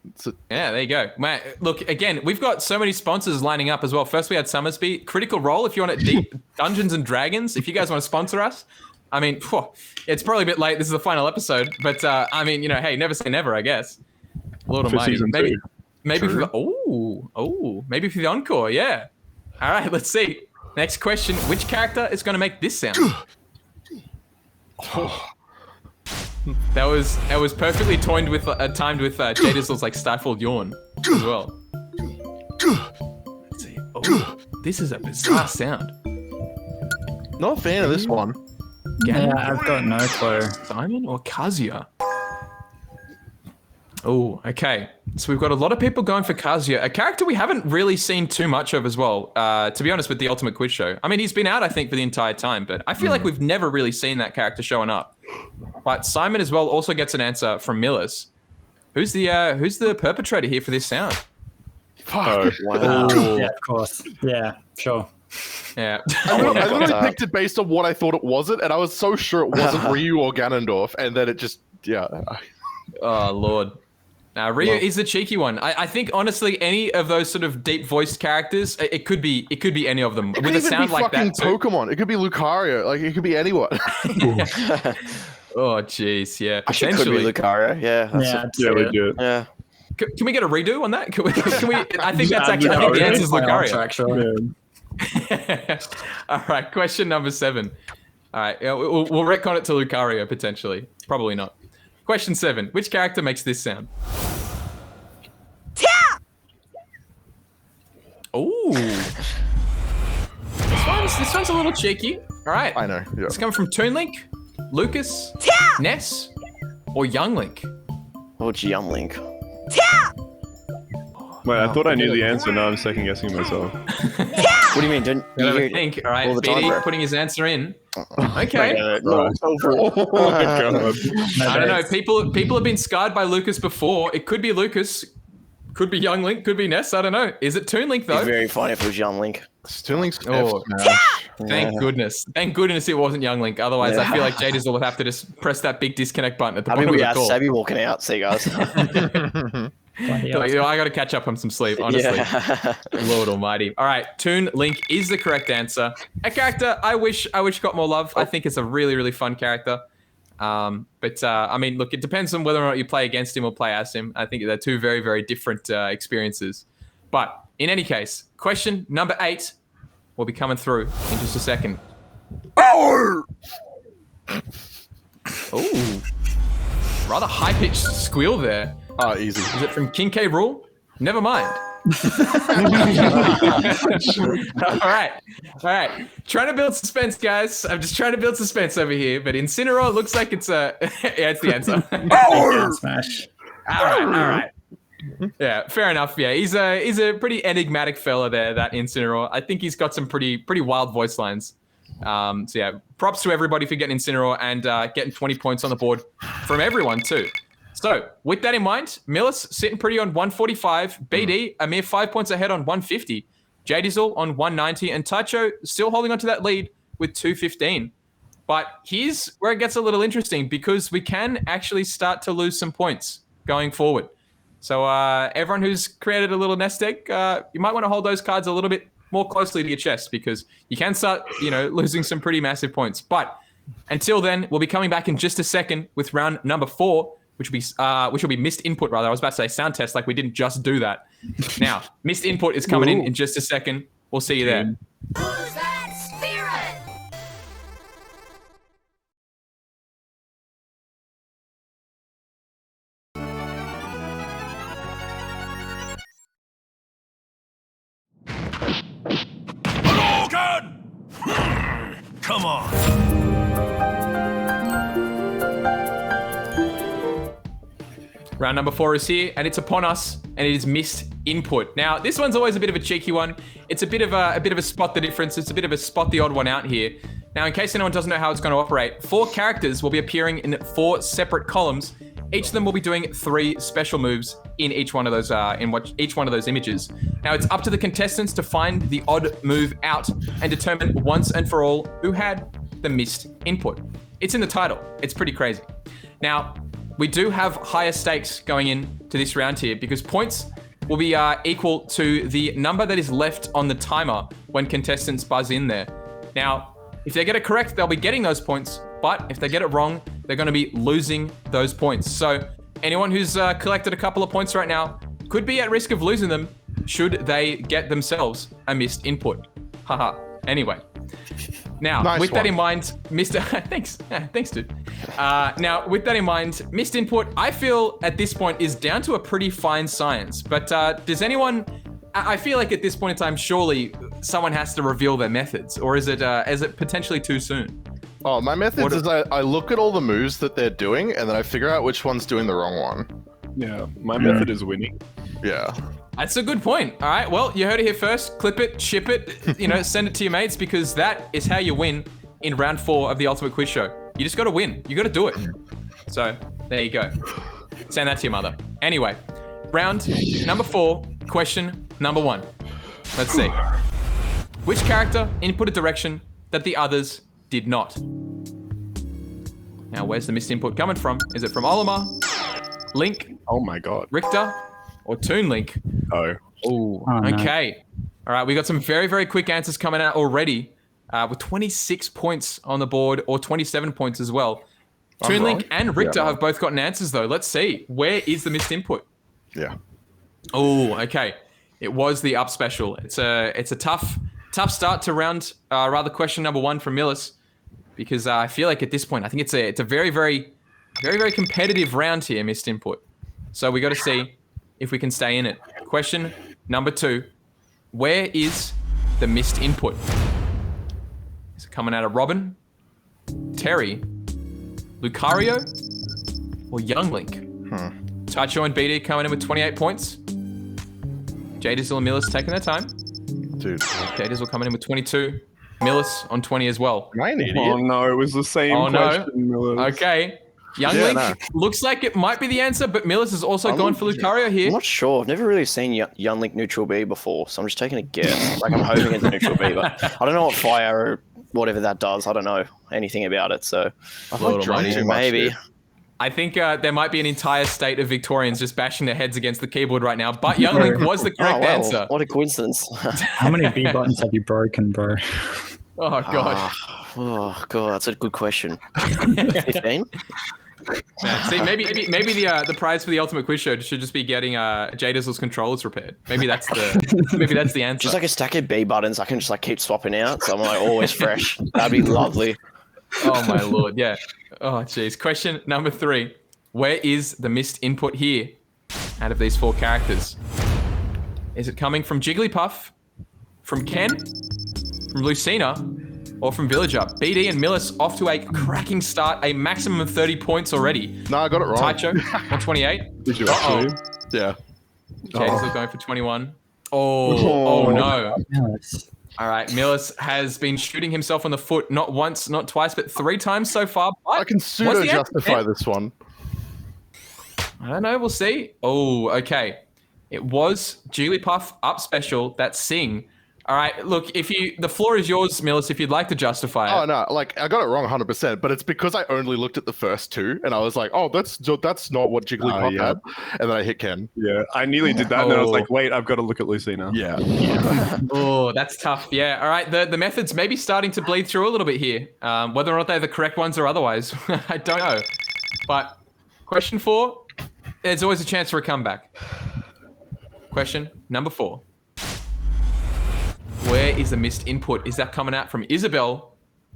Yeah, there you go. Matt, look, again, we've got so many sponsors lining up as well. First, we had Summersby. Critical Role, if you want it, Dungeons and Dragons, if you guys want to sponsor us. I mean, it's probably a bit late. This is the final episode. But, I mean, hey, never say never, I guess. Lord For Almighty. season Maybe, 2. maybe for the, maybe for the encore, yeah. All right, let's see. Next question. Which character is going to make this sound? That was perfectly timed with Jdizzle's like stifled yawn as well. Let's see. Oh, this is a bizarre sound. Not a fan of this one. Ganon, Yeah, I've got no clue. Simon or Kazuya? Oh, okay. So we've got a lot of people going for Kazuya, a character we haven't really seen too much of as well, to be honest, with the Ultimate Quiz Show. I mean, he's been out, I think, for the entire time, but I feel like we've never really seen that character showing up. But Simon as well also gets an answer from Milis. Who's the perpetrator here for this sound? Fuck. Wow. Yeah, of course. Yeah, sure. Yeah. I literally picked it based on what I thought it wasn't, and I was so sure it wasn't Ryu or Ganondorf, and then it just, yeah. Oh, Lord. Ryu is the cheeky one. I think, honestly, any of those sort of deep-voiced characters, it could be any of them. It With could a even sound be like fucking that, too. Pokemon. It could be Lucario. Like, it could be anyone. Oh, jeez, yeah. Actually, could be Potentially. Lucario. Yeah. Yeah, legit. Yeah. Can we get a redo on that? Can we I think that's actually, I think the answer is Lucario. Actually. All right, question number 7. All right, we'll retcon it to Lucario, potentially. Probably not. Question 7. Which character makes this sound? Ooh. This one's a little cheeky. All right. I know. Yeah. It's coming from Toon Link, Lucas, Ness, or Young Link. Or Young Link. Wait, I thought I knew the answer. Now I'm second guessing myself. What do you mean? Don't you I hear think. All right, all the time, BD bro? putting his answer in. Okay. No, Oh my god. I don't know. People have been scarred by Lucas before. It could be Lucas, could be Young Link, could be Ness. I don't know. Is it Toon Link though? It's very funny if it was Young Link. Sterling's Oh. F-Smash. Thank goodness. Thank goodness it wasn't Young Link. Otherwise, I feel like Jdizzle would have to just press that big disconnect button at the I bottom mean, we of are the call. Savvy walking out. See you guys. Like, I got to catch up on some sleep, honestly. Yeah. Lord Almighty. All right, Toon Link is the correct answer. A character I wish got more love. I think it's a really, really fun character. But I mean, look, it depends on whether or not you play against him or play as him. I think they're two very, very different experiences. But in any case, question number 8 will be coming through in just a second. Ooh. Rather high-pitched squeal there. Oh, easy. Is it from King K. Rool? Never mind. All right. Trying to build suspense, guys. I'm just trying to build suspense over here. But Incineroar looks like it's a... yeah, it's the answer. Smash. All right. Yeah, fair enough. Yeah, he's a pretty enigmatic fella there, that Incineroar. I think he's got some pretty wild voice lines. So yeah, props to everybody for getting Incineroar and getting 20 points on the board from everyone too. So with that in mind, Milis sitting pretty on 145, BD a mere 5 points ahead on 150, Jdizzle on 190, and Taicho still holding on to that lead with 215. But here's where it gets a little interesting because we can actually start to lose some points going forward. So everyone who's created a little nest egg, you might want to hold those cards a little bit more closely to your chest because you can start, losing some pretty massive points. But until then, we'll be coming back in just a second with round number 4, which will be missed input rather. I was about to say sound test, like we didn't just do that. Now, missed input is coming in just a second. We'll see you there. Who's that spirit? Hadouken! Come on. Round number 4 is here, and it's upon us, and it is missed input. Now, this one's always a bit of a cheeky one. It's a bit of a spot the difference. It's a bit of a spot the odd one out here. Now, in case anyone doesn't know how it's going to operate, 4 characters will be appearing in 4 separate columns. Each of them will be doing 3 special moves in each one of those each one of those images. Now, it's up to the contestants to find the odd move out and determine once and for all who had the missed input. It's in the title. It's pretty crazy. Now, we do have higher stakes going into this round here because points will be equal to the number that is left on the timer when contestants buzz in there. Now, if they get it correct, they'll be getting those points, but if they get it wrong, they're going to be losing those points. So anyone who's collected a couple of points right now could be at risk of losing them should they get themselves a missed input. Haha. Anyway. Now, Nice with that one. in mind, Mr. Thanks, dude. Now, with that in mind, missed input, I feel at this point is down to a pretty fine science. But does anyone? I feel like at this point in time, surely someone has to reveal their methods, or is it potentially too soon? Oh, my methods is I look at all the moves that they're doing, and then I figure out which one's doing the wrong one. Yeah, my method is winning. Yeah. That's a good point. All right, well, you heard it here first. Clip it, ship it, send it to your mates because that is how you win in round 4 of the Ultimate Quiz Show. You just got to win. You got to do it. So there you go. Send that to your mother. Anyway, round number 4, question number 1. Let's see. Which character input a direction that the others did not? Now, where's the missed input coming from? Is it from Olimar, Link, Oh my god. Richter, or Toon Link? Oh. Ooh, Oh, no. okay. All right, we got some very, very quick answers coming out already with 26 points on the board or 27 points as well. Toon Link and Richter have both gotten answers, though. Let's see. Where is the missed input? Yeah. Oh, okay. It was the up special. It's a tough start to round, rather question number 1 from Milis, because I feel like at this point, I think it's a very, very, very, very competitive round here, missed input. So we got to see if we can stay in it. Question number 2. Where is the missed input? Is it coming out of Robin, Terry, Lucario, or Young Link? Taicho and BD coming in with 28 points. Jdizzle and Milis taking their time. Dude. Jdizzle coming in with 22. Milis on 20 as well. Am I an idiot? Oh no, it was the same Oh, no. question, Milis. Okay. Young Yeah, Link no. looks like it might be the answer, but Milis has also gone for Lucario here. I'm not sure. I've never really seen Young Link neutral B before, so I'm just taking a guess. Like, I'm hoping it's a neutral B, but I don't know what fire or whatever that does. I don't know anything about it, so I like little drunk money, too much, maybe. dude. I think there might be an entire state of Victorians just bashing their heads against the keyboard right now, but Young Link was the correct Oh, wow. answer. What a coincidence. How many B buttons have you broken, bro? Oh, gosh. Oh, God, that's a good question. 15? Yeah, see, maybe the prize for the Ultimate Quiz Show should just be getting Jdizzle's controllers repaired. Maybe that's the answer. Just like a stack of B buttons, I can just like keep swapping out, so I'm like always fresh. That'd be lovely. Oh my lord, yeah. Oh jeez. Question number 3. Where is the missed input here out of these 4 characters? Is it coming from Jigglypuff, from Ken, from Lucina, or from Villager? BD and Milis off to a cracking start, a maximum of 30 points already. No, I got it wrong. Taicho, 128. Did you actually? Yeah. Jdizzle going for 21. Oh no. Yes. All right, Milis has been shooting himself in the foot not once, not twice, but 3 times so far. But I can what's the answer? pseudo-justify this one. I don't know. We'll see. Oh, okay. It was Jigglypuff up special. That's Sing. All right. Look, the floor is yours, Milis, if you'd like to justify it. Oh no, like I got it wrong 100%, but it's because I only looked at the first 2 and I was like, oh, that's not what Jigglypuff yeah. had, and then I hit Ken. Yeah, I nearly did that, and then I was Oh. like, wait, I've got to look at Lucina. Yeah. Oh, that's tough. Yeah. All right. The methods may be starting to bleed through a little bit here. Whether or not they're the correct ones or otherwise, I don't know. But question 4, there's always a chance for a comeback. Question number 4. Where is the missed input? Is that coming out from Isabel,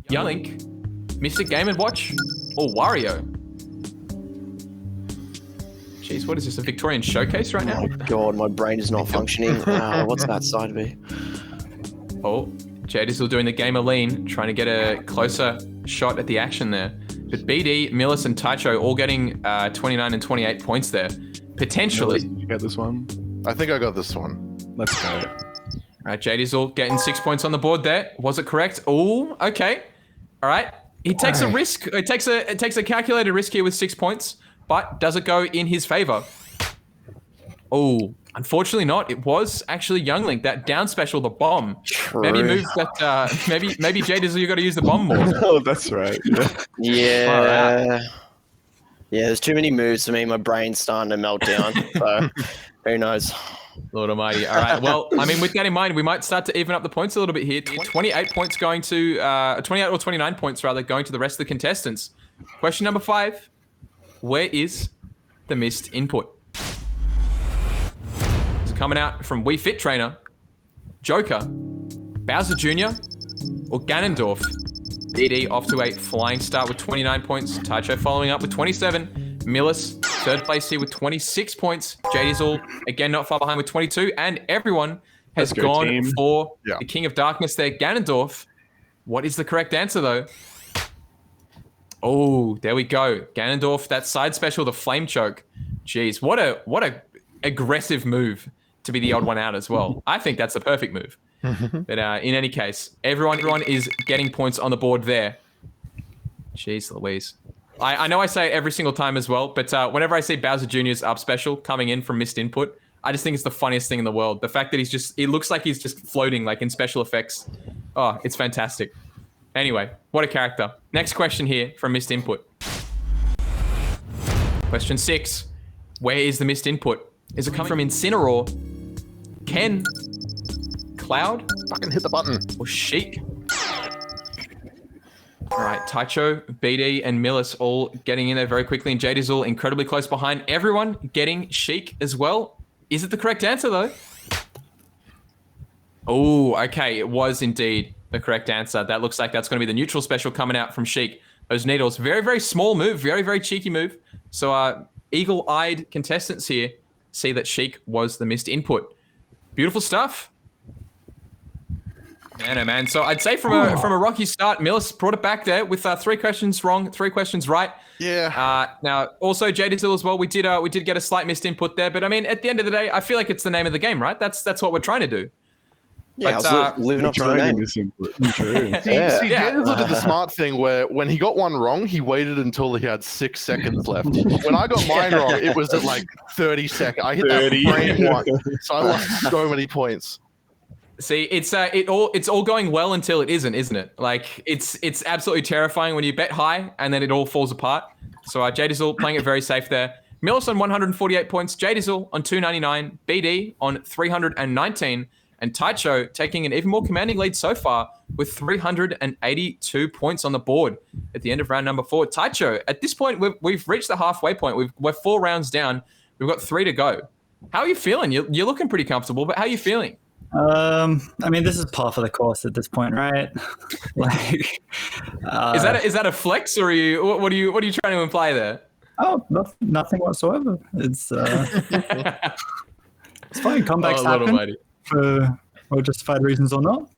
Young-Link, Mr. Game & Watch, or Wario? Jeez, what is this, a Victorian showcase right now? Oh, God, my brain is not functioning. What's that side B? Oh, Jdizzle doing the gamer lean, trying to get a closer shot at the action there. But BD, Milis, and Taicho all getting 29 and 28 points there. Potentially. Did you get this one? I think I got this one. Let's go. All right, Jdizzle getting 6 points on the board there. Was it correct? Oh, okay. All right. He takes a risk. It takes a calculated risk here with 6 points, but does it go in his favor? Oh, unfortunately not. It was actually Young Link, that down special, the bomb. True. Maybe move that. Maybe Jdizzle, you got to use the bomb more. Oh, that's right. Yeah. Yeah. Yeah, there's too many moves for me. My brain's starting to melt down. So, who knows? Lord Almighty. All right. Well, I mean, with that in mind, we might start to even up the points a little bit here. 28 points going to 28 or 29 points rather going to the rest of the contestants. Question number 5: where is the missed input? It's coming out from Wii Fit Trainer, Joker, Bowser Jr., or Ganondorf. DD off to a flying start with 29 points. Taicho following up with 27. Milis, third place here with 26 points. Jdizzle, again, not far behind with 22. And everyone has Let's go, gone team. for Yeah. the King of Darkness there, Ganondorf. What is the correct answer, though? Oh, there we go. Ganondorf, that side special, the Flame Choke. Jeez, what a aggressive move to be the odd one out as well. I think that's the perfect move. But in any case, everyone is getting points on the board there. Jeez Louise. I know I say it every single time as well, but whenever I see Bowser Jr.'s up special coming in from missed input, I just think it's the funniest thing in the world. The fact that it looks like he's just floating like in special effects. Oh, it's fantastic. Anyway, what a character. Next question here from Missed Input. Question 6. Where is the missed input? Is it coming from Incineroar, Ken, Cloud, Fucking hit the button. or Sheik? All right, Taicho, BD, and Milis all getting in there very quickly, and Jdizzle incredibly close behind. Everyone getting Sheik as well. Is it the correct answer, though? Oh, okay. It was indeed the correct answer. That looks like that's going to be the neutral special coming out from Sheik. Those needles. Very, very small move. Very, very cheeky move. So eagle-eyed contestants here see that Sheik was the missed input. Beautiful stuff. Man, oh man. So I'd say from a rocky start, Milis brought it back there with 3 questions wrong, 3 questions right. Yeah. Now, also Jdizzle as well. We did get a slight missed input there, but I mean, at the end of the day, I feel like it's the name of the game, right? That's what we're trying to do. Yeah, But, I was living up to the name. This input. True. See, Yeah. Jdizzle did the smart thing where when he got one wrong, he waited until he had 6 seconds left. When I got mine wrong, it was at like 30 seconds. I hit 30. that frame one, so I lost so many points. See, it's all going well until it isn't it? Like it's absolutely terrifying when you bet high and then it all falls apart. So Jdizzle playing it very safe there. Milis on 148 points, Jdizzle on 299, BD on 319, and Taicho taking an even more commanding lead so far with 382 points on the board at the end of round number 4. Taicho, at this point, we've reached the halfway point. We're 4 rounds down. We've got 3 to go. How are you feeling? You're looking pretty comfortable, but how are you feeling? I mean, this is par for the course at this point, right? Like, Is that a flex, or what are you trying to imply there? oh, nothing whatsoever. It's it's fine. Comebacks Lord happen almighty. for justified reasons or not.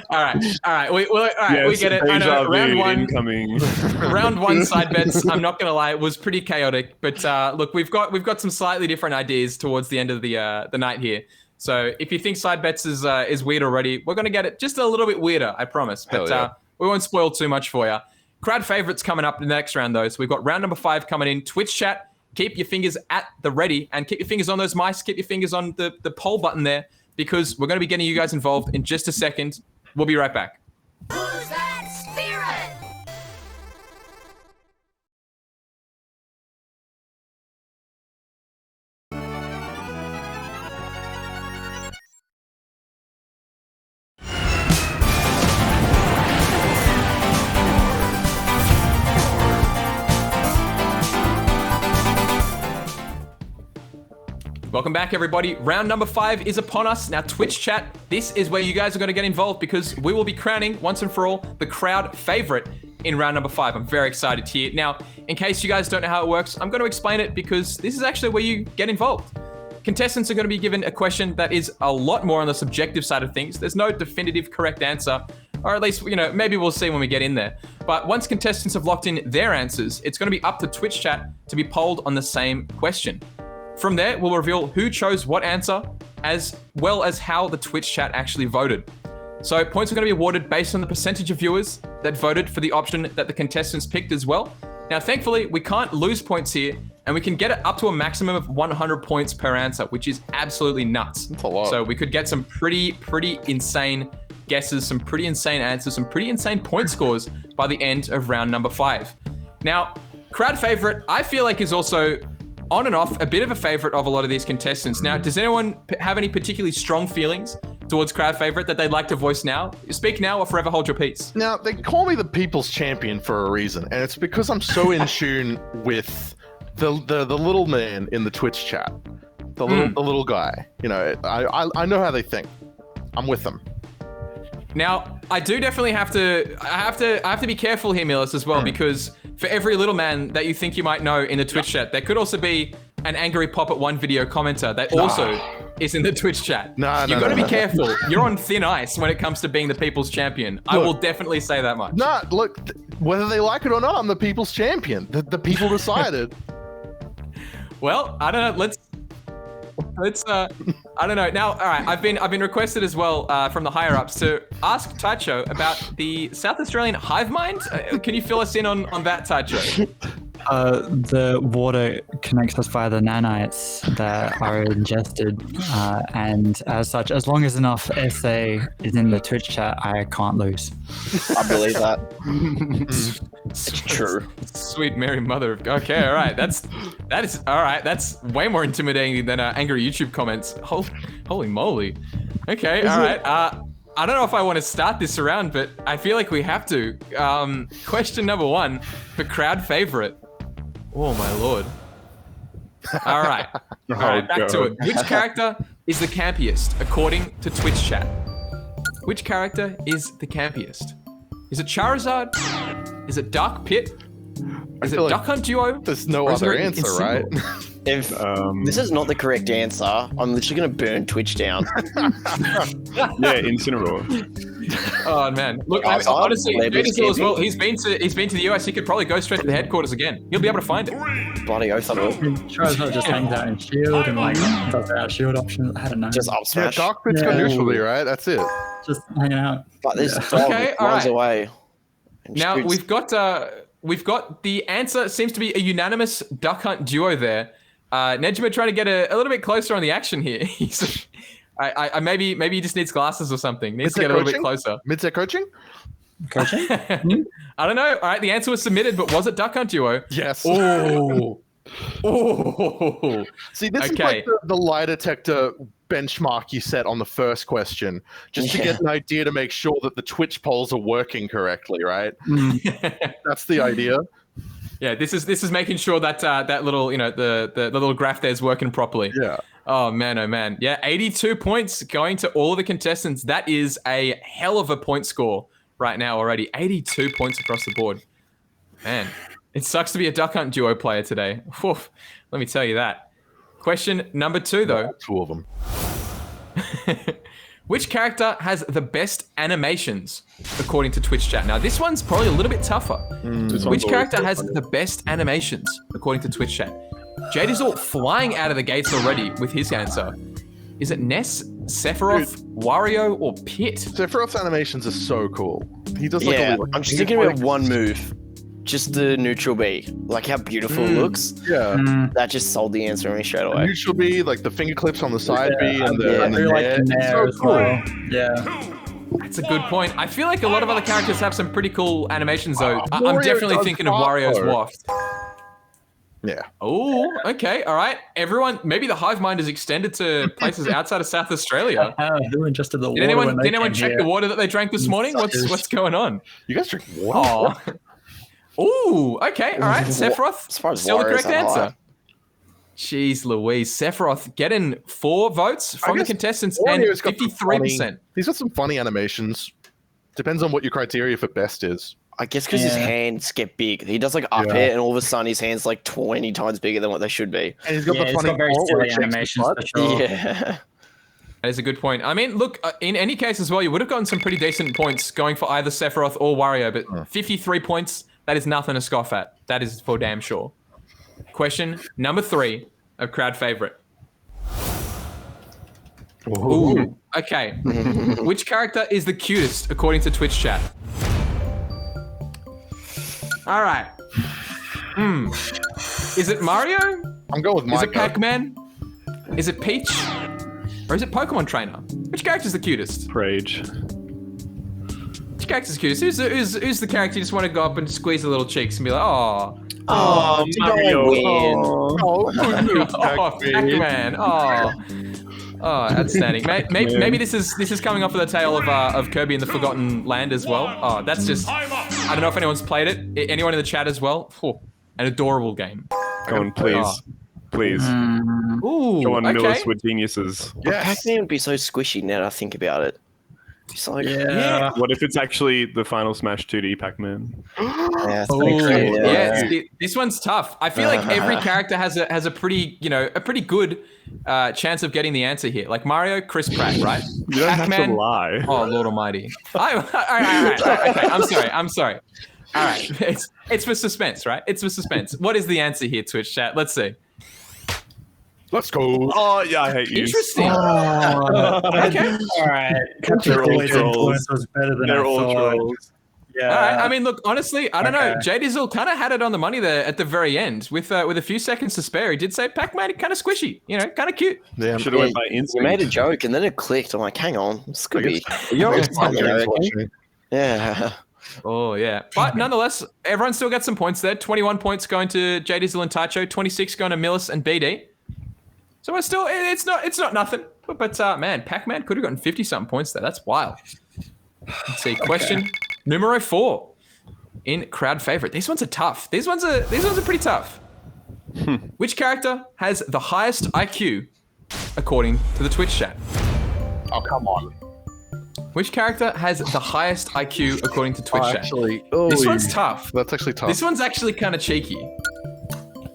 All right. We get it. I know, round one. Incoming. Round 1 side bets, I'm not gonna lie, it was pretty chaotic. But look, we've got some slightly different ideas towards the end of the night here. So if you think side bets is weird already, we're gonna get it just a little bit weirder, I promise. But we won't spoil too much for you. Crowd favorites coming up in the next round though. So we've got round number 5 coming in. Twitch chat, keep your fingers at the ready and keep your fingers on those mice. Keep your fingers on the poll button there, because we're going to be getting you guys involved in just a second. We'll be right back. Who's that spirit? Welcome back, everybody. Round number 5 is upon us. Now, Twitch chat, this is where you guys are going to get involved, because we will be crowning, once and for all, the crowd favorite in round number 5. I'm very excited to hear. Now, in case you guys don't know how it works, I'm going to explain it, because this is actually where you get involved. Contestants are going to be given a question that is a lot more on the subjective side of things. There's no definitive correct answer, or at least, maybe we'll see when we get in there. But once contestants have locked in their answers, it's going to be up to Twitch chat to be polled on the same question. From there, we'll reveal who chose what answer, as well as how the Twitch chat actually voted. So points are going to be awarded based on the percentage of viewers that voted for the option that the contestants picked as well. Now, thankfully, we can't lose points here, and we can get it up to a maximum of 100 points per answer, which is absolutely nuts. That's a lot. So we could get some pretty insane guesses, some pretty insane answers, some pretty insane point scores by the end of round number 5. Now, crowd favorite, I feel like, is also on and off a bit of a favorite of a lot of these contestants. Now, does anyone have any particularly strong feelings towards crowd favorite that they'd like to voice now? Speak now or forever hold your peace. Now, they call me the people's champion for a reason, and it's because I'm so in tune with the little man in the Twitch chat, the little guy. I know how they think. I'm with them. Now, I do definitely have to be careful here, Milis, as well, because for every little man that you think you might know in the Twitch chat, there could also be an angry Pop at One video commenter that also is in the Twitch chat. You've got to be careful. You're on thin ice when it comes to being the people's champion. I will definitely say that much. Look, whether they like it or not, I'm the people's champion. The people decided. Well, I don't know. Let's I don't know. Now, all right, I've been requested as well from the higher ups to ask Taicho about the South Australian hive mind. Can you fill us in on that, Taicho? The water connects us via the nanites that are ingested, and as such, as long as enough SA is in the Twitch chat, I can't lose. I believe that. It's true. Sweet Mary Mother. Okay, all right. That is all right. That's way more intimidating than angry YouTube comments. Holy moly. Okay, all right. I don't know if I want to start this around, but I feel like we have to. Question number 1 for crowd favorite. Oh my lord. All right. All right, back to it. Which character is the campiest according to Twitch chat? Which character is the campiest? Is it Charizard? Is it Dark Pit? Is it feel like Duck Hunt Duo? There's no Or is other there an answer, right? If this is not the correct answer, I'm literally gonna burn Twitch down. Yeah, Incineroar. Oh man, look, I mean, Charizard? honestly, Maybe Jdizzle as well. camping? He's been to the US. He could probably go straight to the headquarters again. He'll be able to find it. Bloody oath I will. Charizard just hangs out in shield and like does our shield options. I don't know. Just up Yeah, smash. Dark Pit's got Yeah. neutral B, right? That's it. Just hanging out. But this Yeah. dog Okay, runs alright. away. and Now shoots. we've got the answer. Seems to be a unanimous Duck Hunt Duo there. Nejima trying to get a little bit closer on the action here. I maybe he just needs glasses or something. Needs to Mid-set get a little bit coaching? closer. Mid-set coaching? Coaching? I don't know. All right, the answer was submitted, but was it Duck Hunt Duo? Yes. Oh. Oh. See, this is Okay. like the lie detector benchmark you set on the first question, just to get an idea to make sure that the Twitch polls are working correctly, right? That's the idea. Yeah, this is making sure that that little, the little graph there is working properly. Yeah. Oh man. Yeah, 82 points going to all of the contestants. That is a hell of a point score right now already. 82 points across the board. Man, it sucks to be a Duck Hunt Duo player today. Oof, let me tell you that. Question number 2 though. 2 of them. Which character has the best animations according to Twitch chat? Now this one's probably a little bit tougher. Which character has the best animations according to Twitch chat? Jdizzle flying out of the gates already with his answer. Is it Ness, Sephiroth, Wario, or Pit? Sephiroth's animations are so cool. He does like Yeah, a little, I'm just thinking about one move. Just the neutral B. Like how beautiful it looks. Yeah. That just sold the answer on me straight The away. neutral B, like the finger clips on the side B and the, yeah, and I the really like nair. the It's nair so as cool. well. Yeah. That's a good point. I feel like a lot of other characters have some pretty cool animations though. I'm Wario definitely does thinking of not, Wario's though. waft. Yeah. Oh, okay, all right. Everyone, maybe the hive mind is extended to places outside of South Australia. Who ingested the Did water when they anyone came check here? the water that they drank this morning? What's going on? You guys drink water? Oh, ooh, okay, all right. Sephiroth, As far as still the Wario's correct that high. answer. Jeez Louise, Sephiroth getting 4 votes from the guess contestants and Wario's got some 53%. funny- He's got some funny animations. Depends on what your criteria for best is. I guess because his Yeah. hands get big. He does like up Yeah. air, and all of a sudden his hands like 20 times bigger than what they should be. And he's got Yeah, the it's funny got very ball where he silly shakes his animations butt. for sure. Yeah. That is a good point. I mean, look, in any case as well, you would have gotten some pretty decent points going for either Sephiroth or Wario, but 53 points, that is nothing to scoff at. That is for damn sure. Question number 3 of crowd favorite. Ooh, okay. Which character is the cutest according to Twitch chat? All right. Is it Mario? I'm going with Is Mike. it Pac-Man? Is it Peach? Or is it Pokemon Trainer? Which character's the cutest? Rage. Which character's the cutest? Who's the character you just want to go up and squeeze the little cheeks and be like, oh, Oh, Mario. Oh, oh, Pac-Man, oh, outstanding. Maybe this is coming off of the tale of Kirby and the Forgotten Land as well. Oh, that's just, I don't know if anyone's played it. Anyone in the chat as well? Oh, an adorable game. Go on, please. Oh. Please. Ooh, Go on, okay. Milis, we're geniuses. yes. Pac-Man would be so squishy now that I think about it. It's like, Yeah. What if it's actually the final Smash 2D Pac-Man? yeah, Ooh, thanks, yeah, this one's tough. I feel like every character has a pretty good chance of getting the answer here. Like Mario, Chris Pratt, right? You don't have to Pac-Man, lie. oh Lord Almighty! All right. Okay, I'm sorry. All right, it's for suspense, right? It's for suspense. What is the answer here, Twitch chat? Let's see. Let's go. Oh, yeah, I hate you. Interesting. Oh, Okay. all right. Capture They're all Boy's trolls. influence was better than They're I all thought. trolls. All right. I mean, look, honestly, I don't know. Jdizzle kind of had it on the money there at the very end with a few seconds to spare. He did say Pac-Man kind of squishy, kind of cute. Yeah, should have went by You instinct. made a joke and then it clicked. I'm like, hang on, this could be. Yeah. Oh, yeah. But nonetheless, everyone still got some points there. 21 points going to Jdizzle and Taicho, 26 going to Milis and BD. So it's still, it's not nothing. But man, Pac-Man could have gotten 50-something points there. That's wild. Let's see. Question numero 4 in crowd favorite. These ones are tough. These ones are pretty tough. Which character has the highest IQ according to the Twitch chat? Oh, come on. Which character has the highest IQ according to Twitch chat? Actually, This one's tough. That's actually tough. This one's actually kind of cheeky.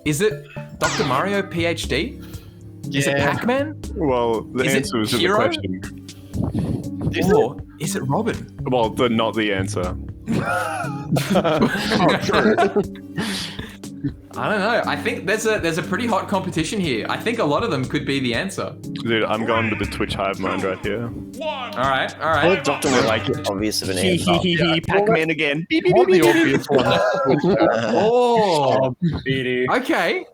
Is it Dr. Mario PhD? Is it Pac-Man? Well, the Is it answer was in the Hero? question. Or is it Robin? Well, not the answer. I don't know. I think there's a pretty hot competition here. I think a lot of them could be the answer. Dude, I'm going to the Twitch hive mind right here. All right. Well, Doctor was like obvious of an answer. Pac-Man again. One of the obvious ones. Oh, BD. okay.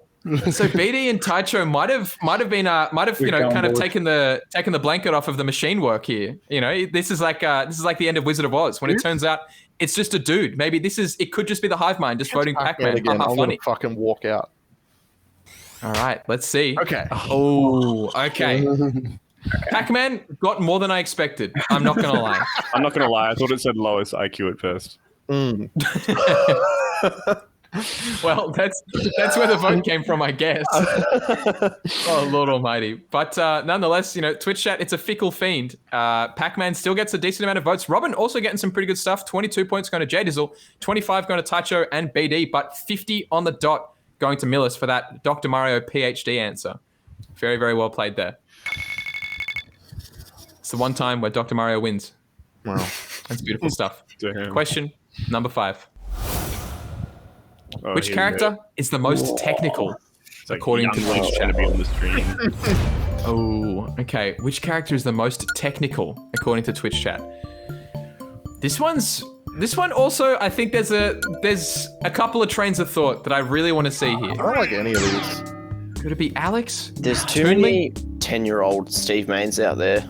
So BD and Taicho might have been kind of taken the blanket off of the machine work here. This is like the end of Wizard of Oz when it turns out it's just a dude. Maybe it could just be the hive mind just voting Pac-Man. Again. I'm Funny. gonna fucking walk out. All right, let's see. Okay. Oh, okay. Pac-Man got more than I expected. I'm not gonna lie. I'm not going to lie. I thought it said lowest IQ at first. Well, that's where the vote came from, I guess. Oh, Lord Almighty! But nonetheless, Twitch chat, it's a fickle fiend. Pac-Man still gets a decent amount of votes. Robin also getting some pretty good stuff. 22 points going to Jdizzle, 25 going to Taicho and BD, but 50 on the dot going to Milis for that Dr. Mario PhD answer. Very, very well played there. It's the one time where Dr. Mario wins. Wow. That's beautiful stuff. Damn. Question number 5. Oh, Which here character we go. is the most technical, It's like according to young Twitch trying to chat? be on the stream. Oh, okay. Which character is the most technical, according to Twitch chat? This one also, I think there's a couple of trains of thought that I really want to see here. I don't like any of these. Could it be Alex? There's too many 10-year-old Steve Mains out there.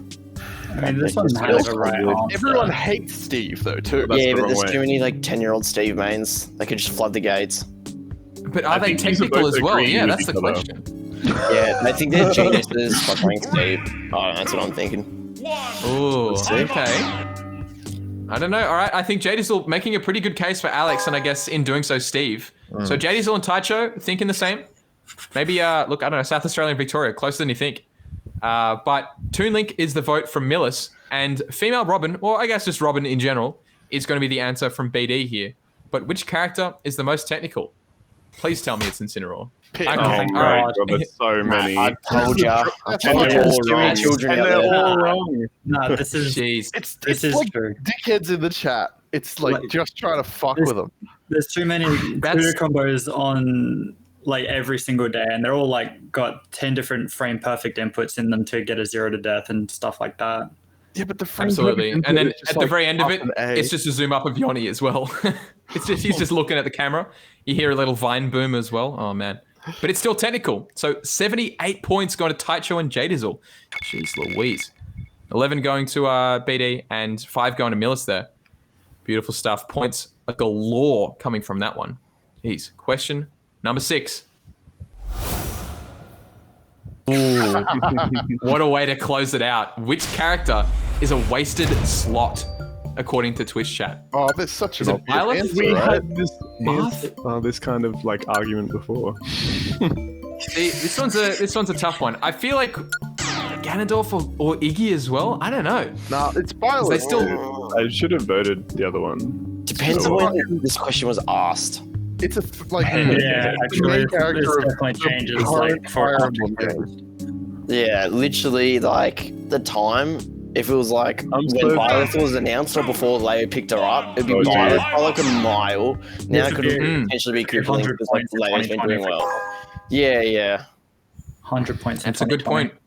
I mean, this one has a right answer. Everyone hates Steve though too. That's Yeah, the but wrong there's way. too many 10-year-old Steve Mains. They could just flood the gates. But are they think these are technical both as well? agreeing Yeah, with that's the each other. question. Yeah, I think they're geniuses for playing Steve. Oh, that's what I'm thinking. Ooh, see. okay. I don't know. All right, I think Jdizzle making a pretty good case for Alex, and I guess in doing so, Steve. So Jdizzle and Taicho thinking the same. Maybe, look, I don't know, South Australia and Victoria, closer than you think. But Toon Link is the vote from Milis, and female Robin, or I guess just Robin in general, is going to be the answer from BD here. But which character is the most technical? Please tell me it's Incineroar. Pit. Okay, Oh all my right. god, there's so many. I told ya. I That's told what ya. I'm There's too many saying. children And out they're there. all wrong. No, this is Jeez. It's this is like true. dickheads in the chat. It's like just trying to fuck This- with them. There's too many That's- tutor combos on every single day, and they're all got 10 different frame perfect inputs in them to get a 0 to death and stuff like that. Yeah, but the frame Absolutely. perfect And then input is just at the like very end of up it, and A. it's just a zoom up of Yoni as well. He's just looking at the camera. You hear a little vine boom as well. Oh man. But it's still technical. So 78 points going to Taicho and Jdizzle. Jeez Louise. 11 going to BD and 5 going to Milis there. Beautiful stuff. Points galore coming from that one. Jeez. Question number 6. Ooh. What a way to close it out. Which character is a wasted slot, according to Twitch chat? Oh, there's such Is an it Violet? obvious We answer, right? had this kind of argument before. See, this one's a tough one. I feel like Ganondorf or Iggy as well. I don't know. Nah, it's Violet. They still. I should have voted the other one. Depends on when this question was asked. It's a Yeah, it's the main actually, character this of definitely the changes current for Fire Emblem games. Yeah, literally, the time, if it was I'm when so- Violet was announced or before Leia picked her up, it'd be Oh, Violet yeah. by a mile. Now it could Mm. potentially be Cooper 100 because points in Leia's been doing 2020. well. Yeah. 100 points. in That's a good 2020. point.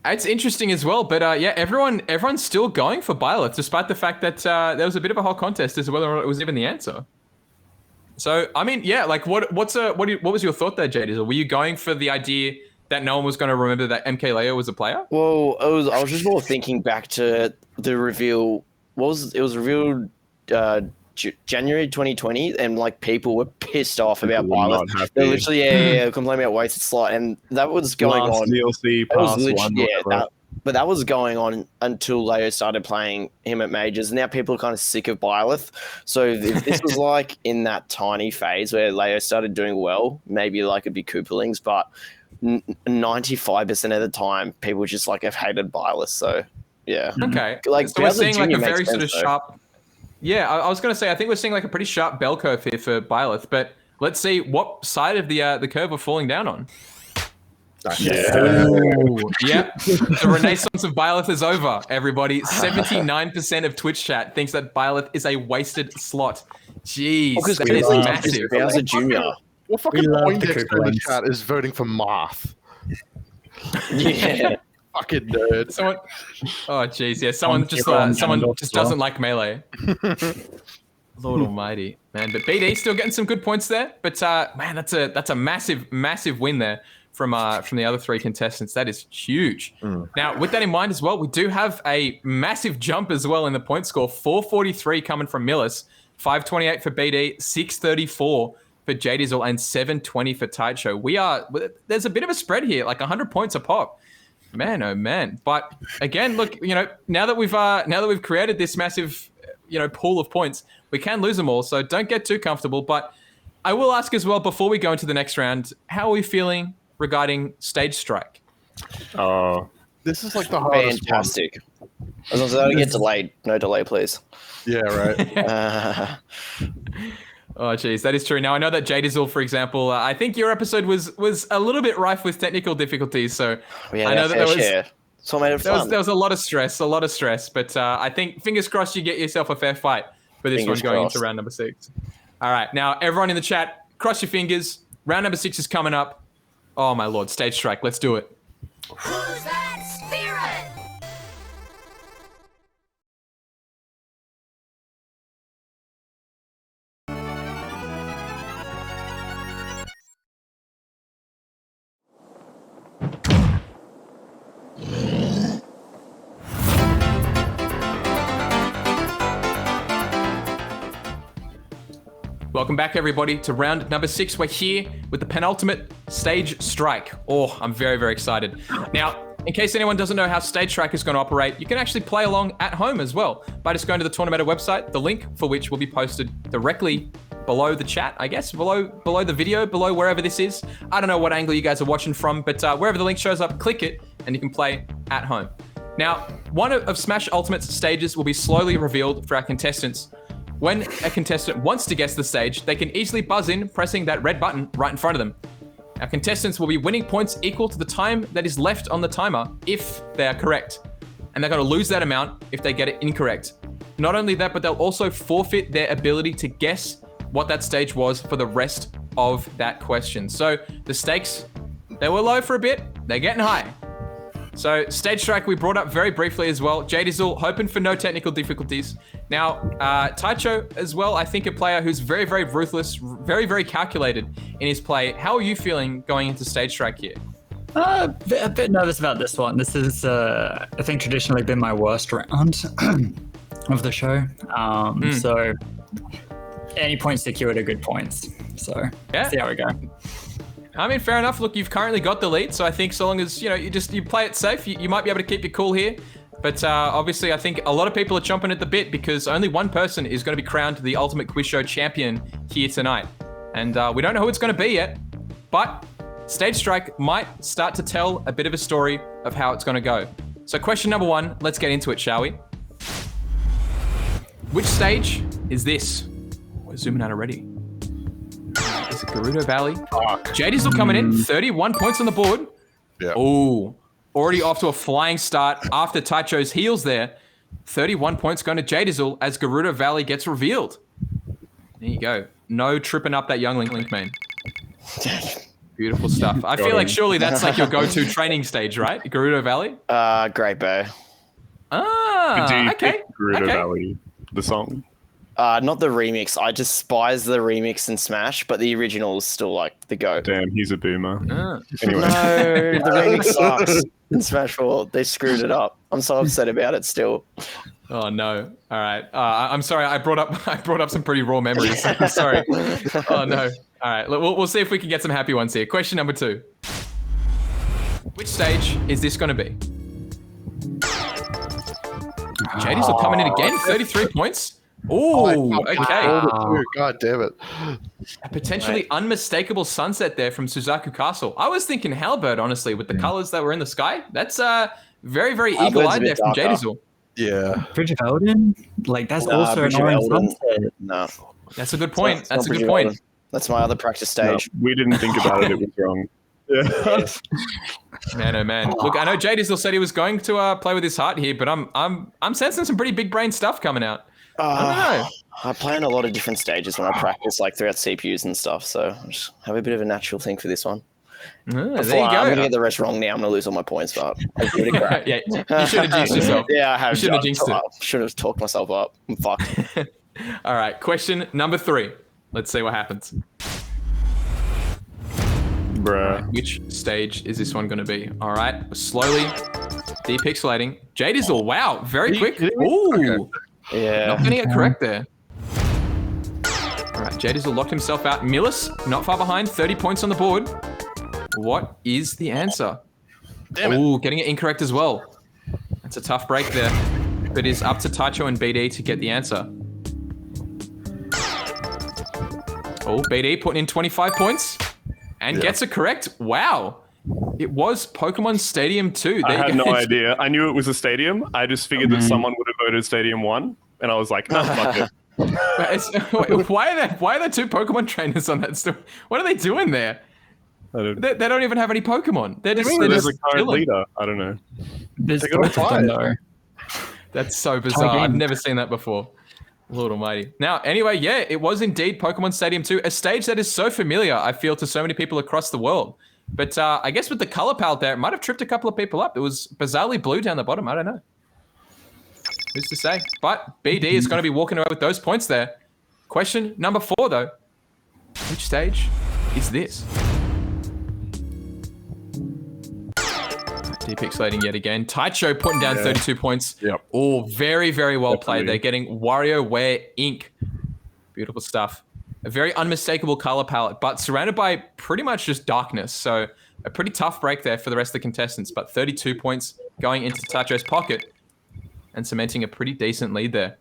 It's interesting as well, but yeah, everyone's still going for Byleth, despite the fact that there was a bit of a whole contest as to whether or not it was even the answer. So I mean, yeah, like what was your thought there, Jdizzle? Were you going for the idea that no one was going to remember that MKLeo was a player? Well, I was just more thinking back to the reveal. It was revealed January 2020, and like people were pissed off about People were Byleth. not happy. They're literally complaining about wasted slot, and that was going Last on. DLC That was pass one. Whatever. but that was going on until Leo started playing him at majors. Now people are kind of sick of Byleth. So if this was like in that tiny phase where Leo started doing well, maybe like it'd be Koopalings, but 95% of the time people just like have hated Byleth. So yeah. Okay. Like, so we're Bowser seeing like Jr. a very makes sort of sense, though. sharp. Yeah, I was going to say I think we're seeing like a pretty sharp bell curve here for Byleth, but let's see what side of the curve we're falling down on. Ooh, yep. The renaissance of Byleth is over, everybody. 79% of Twitch chat thinks that Byleth is a wasted slot. Jeez, Because that is massive. Bowser Jr. What fucking love the Poindexter in the Koopalings. chat is voting for Marth? Yeah. Fucking nerd. Someone, oh jeez, yeah. Someone just doesn't like melee. Lord Almighty, man. But BD still getting some good points there. But man, that's a massive win there from the other three contestants. That is huge. Now, with that in mind as well, we do have a massive jump as well in the point score. 443 coming from Milis, 528 for BD, 634 for Jdizzle, and 720 for Taicho. There's a bit of a spread here, like 100 points a pop. Man, oh man. But again, look, now that we've created this massive, pool of points, we can lose them all. So don't get too comfortable. But I will ask as well, before we go into the next round, how are we feeling regarding stage strike? Oh, This is like the hardest Fantastic. As long as I don't get delayed. No delay, please. one. Yeah, right. Oh, geez, that is true. Now, I know that Jdizzle, for example, I think your episode was a little bit rife with technical difficulties. So I know that So I made it fun. there was a lot of stress. But I think, fingers crossed, you get yourself a fair fight for this Fingers one going crossed. into round number 6. All right, now, everyone in the chat, cross your fingers. Round number 6 is coming up. Oh, my Lord, stage strike. Let's do it. Who's that spirit? Welcome back, everybody, to round number 6. We're here with the penultimate stage strike. Oh, I'm very, very excited. Now, in case anyone doesn't know how stage strike is going to operate, you can actually play along at home as well by just going to the Tournamento website, the link for which will be posted directly below the chat, I guess, below the video, below wherever this is. I don't know what angle you guys are watching from, but wherever the link shows up, click it, and you can play at home. Now, one of Smash Ultimate's stages will be slowly revealed for our contestants. When a contestant wants to guess the stage, they can easily buzz in, pressing that red button right in front of them. Our contestants will be winning points equal to the time that is left on the timer if they are correct. And they're going to lose that amount if they get it incorrect. Not only that, but they'll also forfeit their ability to guess what that stage was for the rest of that question. So the stakes, they were low for a bit, they're getting high. So stage strike we brought up very briefly as well. Jdizzle hoping for no technical difficulties. Now, Taicho as well, I think a player who's very, very ruthless, very, very calculated in his play. How are you feeling going into stage strike here? A bit nervous about this one. This is, I think, traditionally been my worst round of the show. So any points secured are good points. So Yeah. see how we go. I mean, fair enough. Look, you've currently got the lead, so I think so long as you play it safe, you might be able to keep your cool here. But obviously, I think a lot of people are chomping at the bit because only one person is going to be crowned the Ultimate Quiz Show champion here tonight, and we don't know who it's going to be yet. But stage strike might start to tell a bit of a story of how it's going to go. So, question number 1. Let's get into it, shall we? Which stage is this? We're zooming out already. Is it Gerudo Valley? Jdizzle coming in, 31 points on the board. Yeah. Oh, already off to a flying start after Taicho's heals there. 31 points going to Jdizzle as Gerudo Valley gets revealed. There you go. No tripping up that young Link main. Beautiful stuff. I feel like surely that's like your go-to training stage, right? Gerudo Valley? Great Bear. Do you Okay. pick Gerudo Valley, the song? Not the remix. I despise the remix in Smash, but the original is still like the go. Damn, he's a boomer. Anyway. No, the remix sucks in Smash 4. They screwed it up. I'm so upset about it still. Oh no! All right, I'm sorry. I brought up some pretty raw memories. I'm sorry. Oh no! All right, we'll see if we can get some happy ones here. Question number 2: which stage is this going to be? Jdizzle coming in again, 33 points. Ooh, okay. God damn it. A potentially unmistakable sunset there from Suzaku Castle. I was thinking Halberd, honestly, with the colors that were in the sky. That's very, very Halberd's eagle-eyed a there bit from darker. Jdizzle. Yeah. Bridge of Elden? Like, that's also Bridge an of orange Elden. sunset. No. That's a good point. It's That's a not good Bridge of point. Elden. That's my other practice No, stage. we didn't think about it. It was wrong. Yeah. Man, oh man. Look, I know Jdizzle said he was going to play with his heart here, but I'm sensing some pretty big brain stuff coming out. I don't know. I play on a lot of different stages when I practice, like throughout CPUs and stuff. So I just have a bit of a natural thing for this one. There you Before, I'm go. gonna get the rest wrong now. I'm gonna lose all my points, but I'll give it a crack. Yeah, you should have jinxed yourself. Yeah, I have. You shouldn't have jinxed it. Should have talked myself up. I'm fucked. All right, question number 3. Let's see what happens. Bruh. Which stage is this one going to be? All right, we're slowly depixelating. Jdizzle, wow, very quick. Ooh, Yeah. not getting it correct there. All right, Jdizzle locked himself out. Milis, not far behind, 30 points on the board. What is the answer? Ooh, getting it incorrect as well. That's a tough break there. But it is up to Taicho and BD to get the answer. Oh, BD putting in 25 points and gets it correct. Wow. It was Pokemon Stadium 2. I had no idea. I knew it was a stadium. I just figured that someone would have voted Stadium 1. And I was like, no, fuck it. Wait, why are there 2 Pokemon trainers on that story? What are they doing there? They don't even have any Pokemon. They're just There's a current chilling. leader. I don't know. There's They gotta both of them, fly. though. That's so bizarre. I've never seen that before. Lord almighty. Now, anyway, yeah, it was indeed Pokemon Stadium 2, a stage that is so familiar, I feel, to so many people across the world. But I guess with the color palette there, it might have tripped a couple of people up. It was bizarrely blue down the bottom. I don't know. Who's to say? But BD is going to be walking away with those points there. Question number 4, though. Which stage is this? Depixelating yet again. Taicho putting down 32 points. Yep. Oh, very, very well played. Definitely. They're getting WarioWare Inc. Beautiful stuff. A very unmistakable color palette, but surrounded by pretty much just darkness. So a pretty tough break there for the rest of the contestants. But 32 points going into Taicho's pocket and cementing a pretty decent lead there.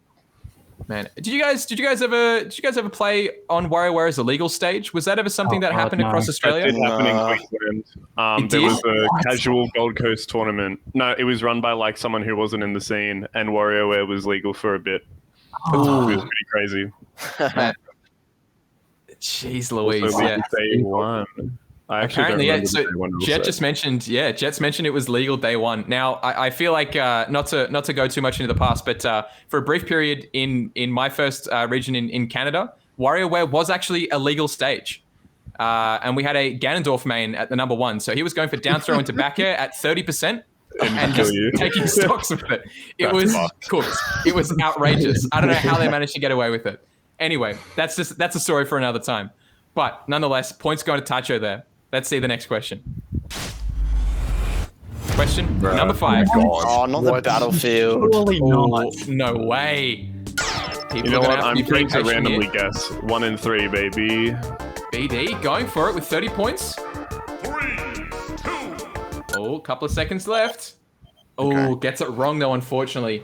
Man, did you guys ever play on WarioWare as a legal stage? Was that ever something that happened no. across That Australia? did happen in Queensland. It There was did? a casual Gold Coast tournament. No, it was run by like someone who wasn't in the scene, and WarioWare was legal for a bit. It was pretty crazy. Jeez Louise, So we yeah. could say one. I actually Apparently, don't yeah. remember So the day one rule Jet set. Jet's mentioned it was legal day one. Now, I feel like not to go too much into the past, but for a brief period in my first region in Canada, WarioWare was actually a legal stage. And we had a Ganondorf main at the number 1. So he was going for down throw into back air at 30% and just taking stocks with it. It was cooked. It was outrageous. I don't know how they managed to get away with it. Anyway, that's a story for another time. But nonetheless, points going to Taicho there. Let's see the next question. Question number 5. Oh, not the Battlefield. Surely not. Oh, no way. People You know are gonna what? have to I'm be pretty going to patient randomly here. guess 1 and 3, baby. BD going for it with 30 points. 3, 2, Oh, couple of seconds left. Oh, gets it wrong though, unfortunately.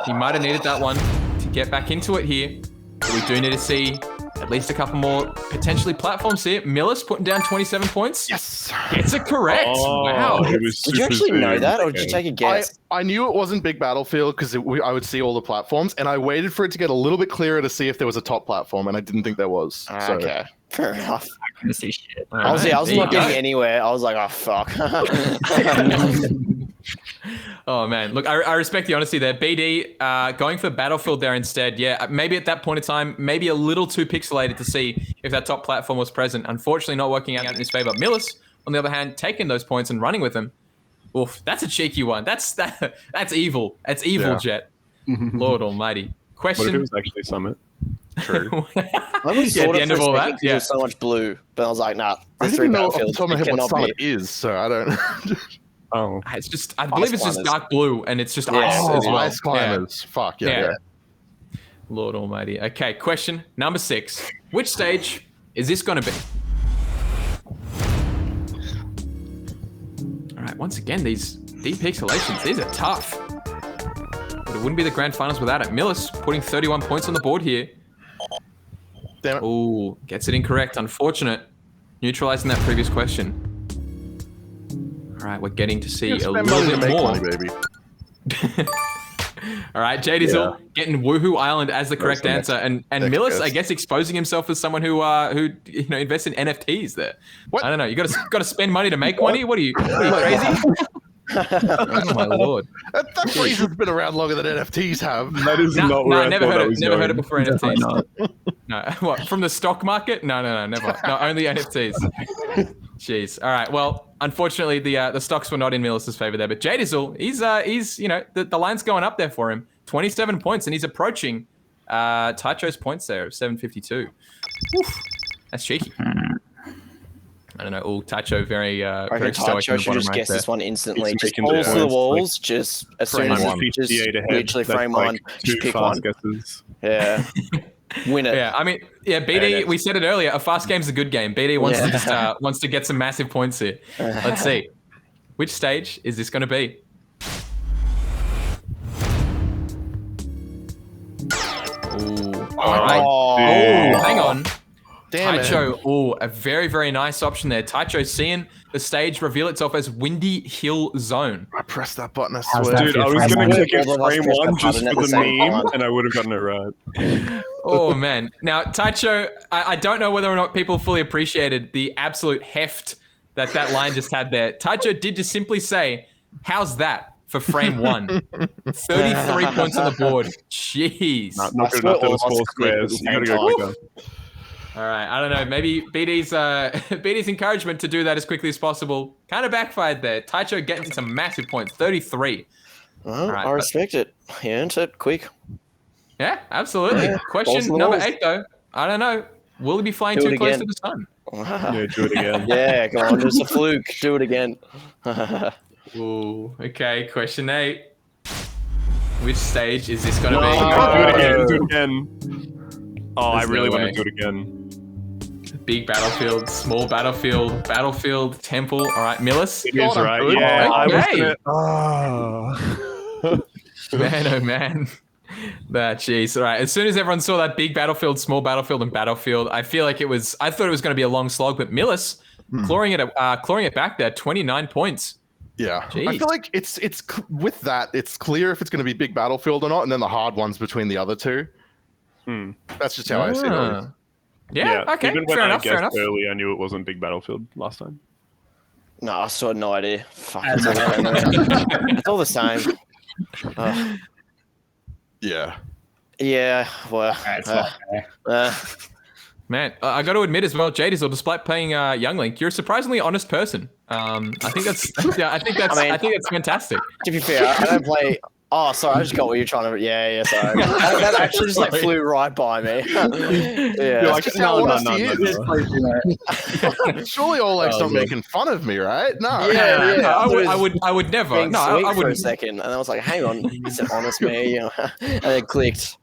He might have needed that one to get back into it here. But we do need to see at least a couple more potentially platforms here. Milis putting down 27 points. Yes. Gets it correct. Oh, Wow. it was Did you super actually know zoom. that, or did you Okay. take a guess? I knew it wasn't Big Battlefield because I would see all the platforms, and I waited for it to get a little bit clearer to see if there was a top platform, and I didn't think there was. So. Okay, fair enough. I couldn't see shit. Honestly, I was There you not go. getting anywhere. I was like, oh fuck. Oh man, look, I respect the honesty there. BD going for Battlefield there instead. Yeah, maybe at that point in time, maybe a little too pixelated to see if that top platform was present. Unfortunately, not working out in his favor. Milis, on the other hand, taking those points and running with them. Oof, that's a cheeky one. That's evil. That's evil, Yeah. Jet. Lord Almighty. What if it Question. was actually Summit? True. I was Yeah, at sort the of end for of a all second that, 'cause there was so much blue, but I was like, nah, I there's don't three even know off the battlefields. top of my It head what cannot Summit be. is, so I don't. Oh. It's just, I believe it's just climbers. dark blue and it's just Yeah. ice as well. Ice climbers. Fuck yeah. Yeah. Lord Almighty. Okay, question number 6. Which stage is this going to be? All right, once again, these depixelations, these are tough. But it wouldn't be the grand finals without it. Milis putting 31 points on the board here. Damn it. Ooh, gets it incorrect. Unfortunate. Neutralizing that previous question. All right, we're getting to see a Spend little money to bit make more. money, baby. All right, Jdizzle getting Woohoo Island as the correct the answer, and next Milis, guess. I guess, exposing himself as someone who invests in NFTs. There, What? I don't know. You got to spend money to make money. What are you crazy? Oh my lord! That phrase has been around longer than NFTs have. That is not where No, I never thought heard that it. was Never going. heard it before Definitely NFTs. not. No, what from the stock market? No, never. No, only NFTs. Jeez. All right. Well, unfortunately, the stocks were not in Milis's favor there. But Jdizzle, he's the line's going up there for him. 27 points, and he's approaching Taicho's points there of 752. Oof, that's cheeky. I don't know. Oh, Taicho very I very reckon stoic in Taicho the should bottom just right guess there. this one instantly. He's Just making balls to the difference, walls, just as soon Frame as one. just 58 ahead. literally That's frame like one, just two pick fast one. guesses. Yeah. Win it. Yeah, I mean, yeah, BD. We said it earlier. A fast game's a good game. BD wants to just wants to get some massive points here. Let's see. Which stage is this going to be? Ooh. All right. Oh, Oh, hang on. Damn it. Taicho. Oh, a very, very nice option there. Taicho seeing the stage reveal itself as Windy Hill Zone. I pressed that button, I How's swear. that Dude, I feel was frame going one? to click it All of us frame pressed one that just button at for the the same meme, time. and I would have gotten it right. Oh man. Now, Taicho, I don't know whether or not people fully appreciated the absolute heft that line just had there. Taicho did just simply say, "How's that for frame one?" 33 points on the board. Jeez. Not good enough. There was 4 squares. You got to go quicker. All right, I don't know. Maybe BD's BD's encouragement to do that as quickly as possible kind of backfired there. Taicho getting some massive points, 33. Well, right, I respect it. He earned it quick. Yeah, absolutely. Yeah, balls Question to the number walls. 8, though. I don't know. Will he be flying Do too it close again. to the sun? Yeah, do it again. Yeah, go on. It's a fluke. Do it again. Ooh, okay. Question 8. Which stage is this going to No. Do it be? again. Do it again. Oh, There's I really no want way. to do it again. Big battlefield, small battlefield, temple. All right, Milis. It is I'm right. good. Yeah, I was Okay. gonna. Man, oh man. Jeez. All right. As soon as everyone saw that big battlefield, small battlefield, and battlefield, I thought it was going to be a long slog, but Milis clawing it back there, 29 points. Yeah, I Jeez. feel like with that, it's clear if it's going to be big battlefield or not, and then the hard ones between the other two. That's just how I see it. Ah. Yeah, okay. Even when Fair I enough. guessed early, I knew it wasn't big battlefield last time. No, I still had no idea. Fuck. It's all the same. Yeah. Yeah, well. Man, I got to admit as well, Jdizzle, despite playing Young Link, you're a surprisingly honest person. I think that's fantastic. To be fair, I don't play. Oh, sorry, I just got what you're trying to. Yeah, sorry. That actually just like flew right by me. Yeah. You're like, just how honest he no. Surely Oleg's not making fun of me, right? No. Yeah. I would never. Being No, sweet I for a wouldn't. second, and I was like, "Hang on, is it honest me?" And it clicked.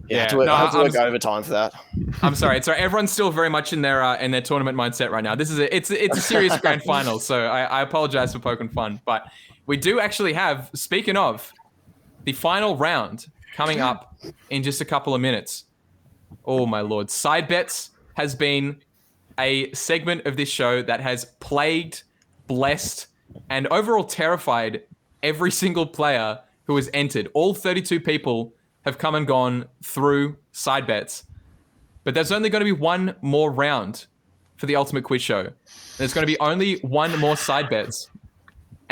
Yeah, I had to work I'm- overtime for that. I'm sorry. Everyone's still very much in their tournament mindset right now. This is it's a serious grand final, so I apologize for poking fun, but we do actually have. Speaking of, the final round coming up in just a couple of minutes. Oh my lord! Side bets has been a segment of this show that has plagued, blessed, and overall terrified every single player who has entered. All 32 people have come and gone through side bets. But there's only going to be one more round for the Ultimate Quiz Show. There's going to be only one more side bets.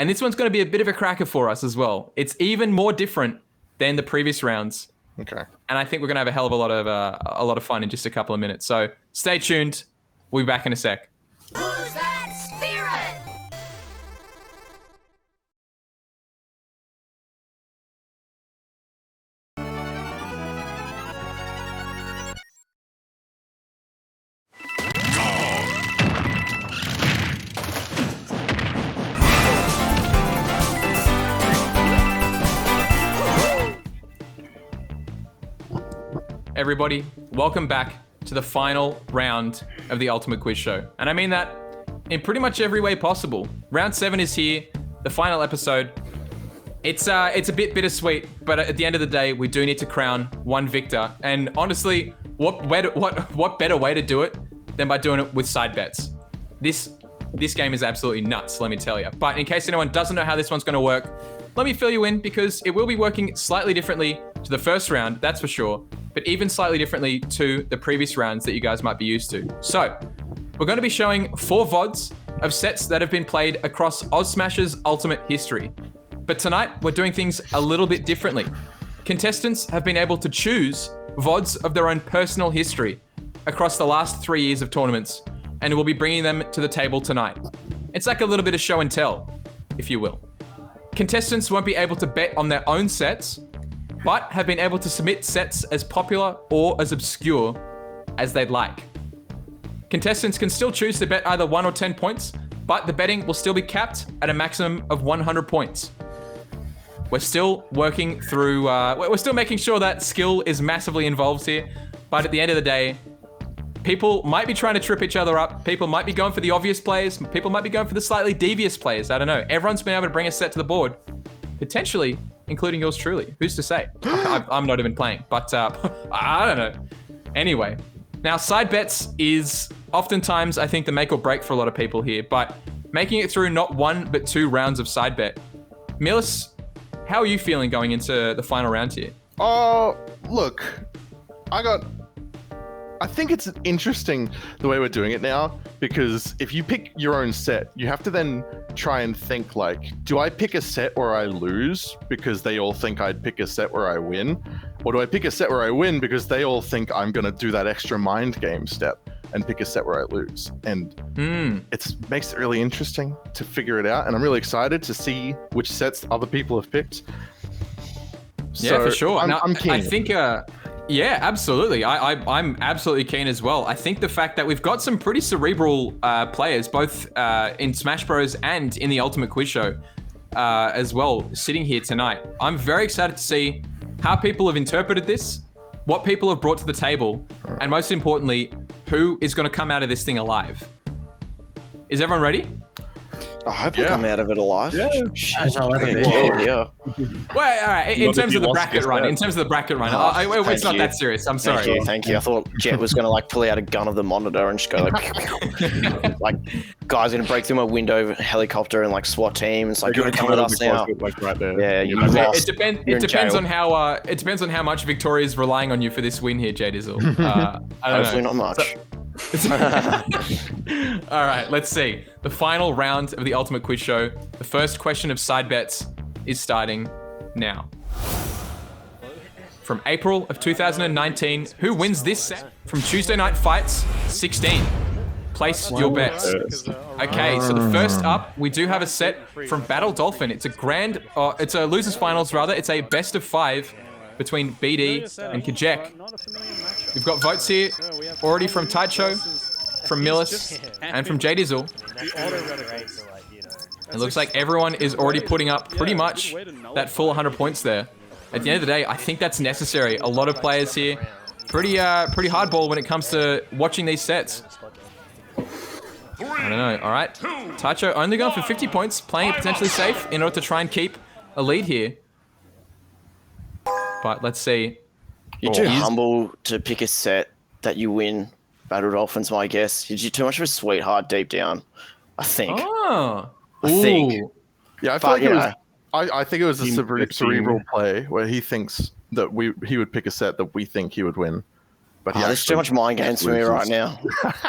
And this one's going to be a bit of a cracker for us as well. It's even more different than the previous rounds. Okay. And I think we're going to have a hell of a lot of fun in just a couple of minutes. So stay tuned. We'll be back in a sec. Who's that spirit? Everybody, welcome back to the final round of the Ultimate Quiz Show. And I mean that in pretty much every way possible. Round 7 is here, the final episode. It's a bit bittersweet, but at the end of the day, we do need to crown one victor. And honestly, what better way to do it than by doing it with side bets? This game is absolutely nuts, let me tell you. But in case anyone doesn't know how this one's going to work, let me fill you in because it will be working slightly differently to the first round, that's for sure, but even slightly differently to the previous rounds that you guys might be used to. So, we're going to be showing 4 VODs of sets that have been played across OzSmash's Ultimate history. But tonight, we're doing things a little bit differently. Contestants have been able to choose VODs of their own personal history across the last 3 years of tournaments, and we'll be bringing them to the table tonight. It's like a little bit of show and tell, if you will. Contestants won't be able to bet on their own sets, but have been able to submit sets as popular or as obscure as they'd like. Contestants can still choose to bet either 1 or 10 points, but the betting will still be capped at a maximum of 100 points. We're still working through, we're still making sure that skill is massively involved here, but at the end of the day, people might be trying to trip each other up. People might be going for the obvious plays. People might be going for the slightly devious plays. I don't know. Everyone's been able to bring a set to the board, potentially including yours truly. Who's to say? I'm not even playing, but I don't know. Anyway, now side bets is oftentimes, I think, the make or break for a lot of people here, but making it through not 1, but 2 rounds of side bet. Milis, how are you feeling going into the final round here? Oh, look, I think it's interesting the way we're doing it now, because if you pick your own set, you have to then try and think like, do I pick a set where I lose because they all think I'd pick a set where I win? Or do I pick a set where I win because they all think I'm going to do that extra mind game step and pick a set where I lose? And it makes it really interesting to figure it out. And I'm really excited to see which sets other people have picked. Yeah, for sure. I'm keen. I think, yeah, absolutely. I'm absolutely keen as well. I think the fact that we've got some pretty cerebral players, both in Smash Bros. And in the Ultimate Quiz Show as well, sitting here tonight. I'm very excited to see how people have interpreted this, what people have brought to the table, and most importantly, who is going to come out of this thing alive. Is everyone ready? I hope we come out of it alive. Yeah. Yeah. Well, all right. In terms of the bracket run, it's not Thank you. that serious. I'm sorry. Thank you. I thought Jet was going to like pull out a gun of the monitor and just go like, like guys going to break through my window, helicopter, and like SWAT team. It's like, you're going to come with us now. Like right there. Yeah, you It lost. depends on how much Victoria's relying on you for this win here, Jdizzle. I don't Hopefully know. not much. All right, let's see. The final round of the Ultimate Quiz Show. The first question of side bets is starting now. From April of 2019, who wins this set from Tuesday Night Fights 16? Place your bets. Okay, so the first up, we do have a set from BattleDolphin. It's a losers finals rather. It's a best of 5 between BD and Kajek. We've got votes here already from Taicho, from Milis, and from Jdizzle. It looks like everyone is already putting up pretty much that full 100 points there. At the end of the day, I think that's necessary. A lot of players here, pretty hardball when it comes to watching these sets. I don't know. All right, Taicho only going for 50 points, playing it potentially safe in order to try and keep a lead here. But let's see. You're too humble to pick a set that you win. BattleDolphin's my guess. You're too much of a sweetheart deep down, I think. Oh. I think. Yeah, I think it was a cerebral play where he thinks that he would pick a set that we think he would win. But There's too much mind games for me right now.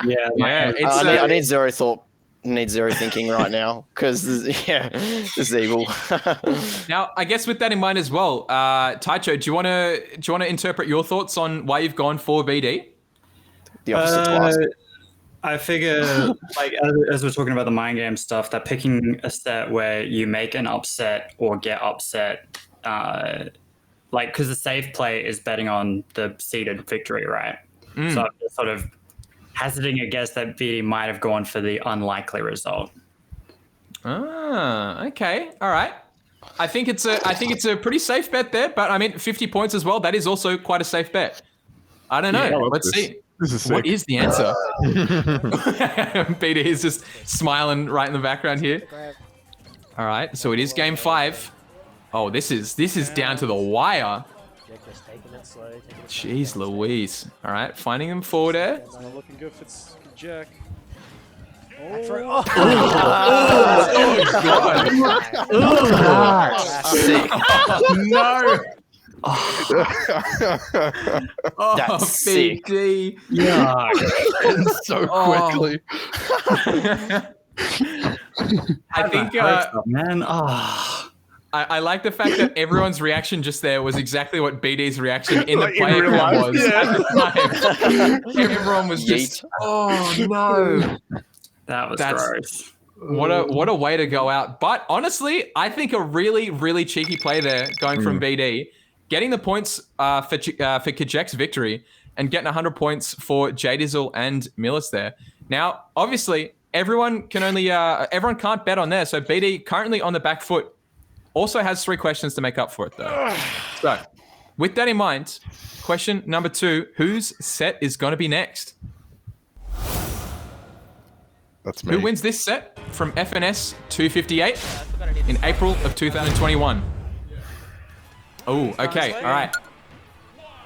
Yeah. I need zero thought needs zero thinking right now because yeah, this is evil. Now, I guess with that in mind as well, Taicho, do you want to interpret your thoughts on why you've gone for BD? The opposite class. I figure, like, as we're talking about the mind game stuff, that picking a set where you make an upset or get upset, like, because the safe play is betting on the seeded victory, right? So I'm just sort of hazarding a guess that BD might have gone for the unlikely result. Ah, okay, all right. I think it's a pretty safe bet there, but I mean, 50 points as well. That is also quite a safe bet. I don't know. Yeah, Let's see. This is sick. What is the answer? BD is just smiling right in the background here. All right, so it is game 5. Oh, this is down to the wire. Jeez Louise. All right, finding them forward air. Looking good for Jack. Oh, God. Sick. No. That's sick. BD. Yeah. So quickly. I think Man, I like the fact that everyone's reaction just there was exactly what BD's reaction in the Like in player real cam life, was at the time. Everyone was just, oh no. that was That's- gross. What a way to go out. But honestly, I think a really, really cheeky play there going from BD, getting the points for Kajek's victory and getting 100 points for Jdizzle and Milis there. Now, obviously, everyone can't bet on there. So BD currently on the back foot. Also has 3 questions to make up for it though. So, with that in mind, question number 2, whose set is going to be next? That's me. Who wins this set from FNS 258 in April of 2021? Oh, okay, all right.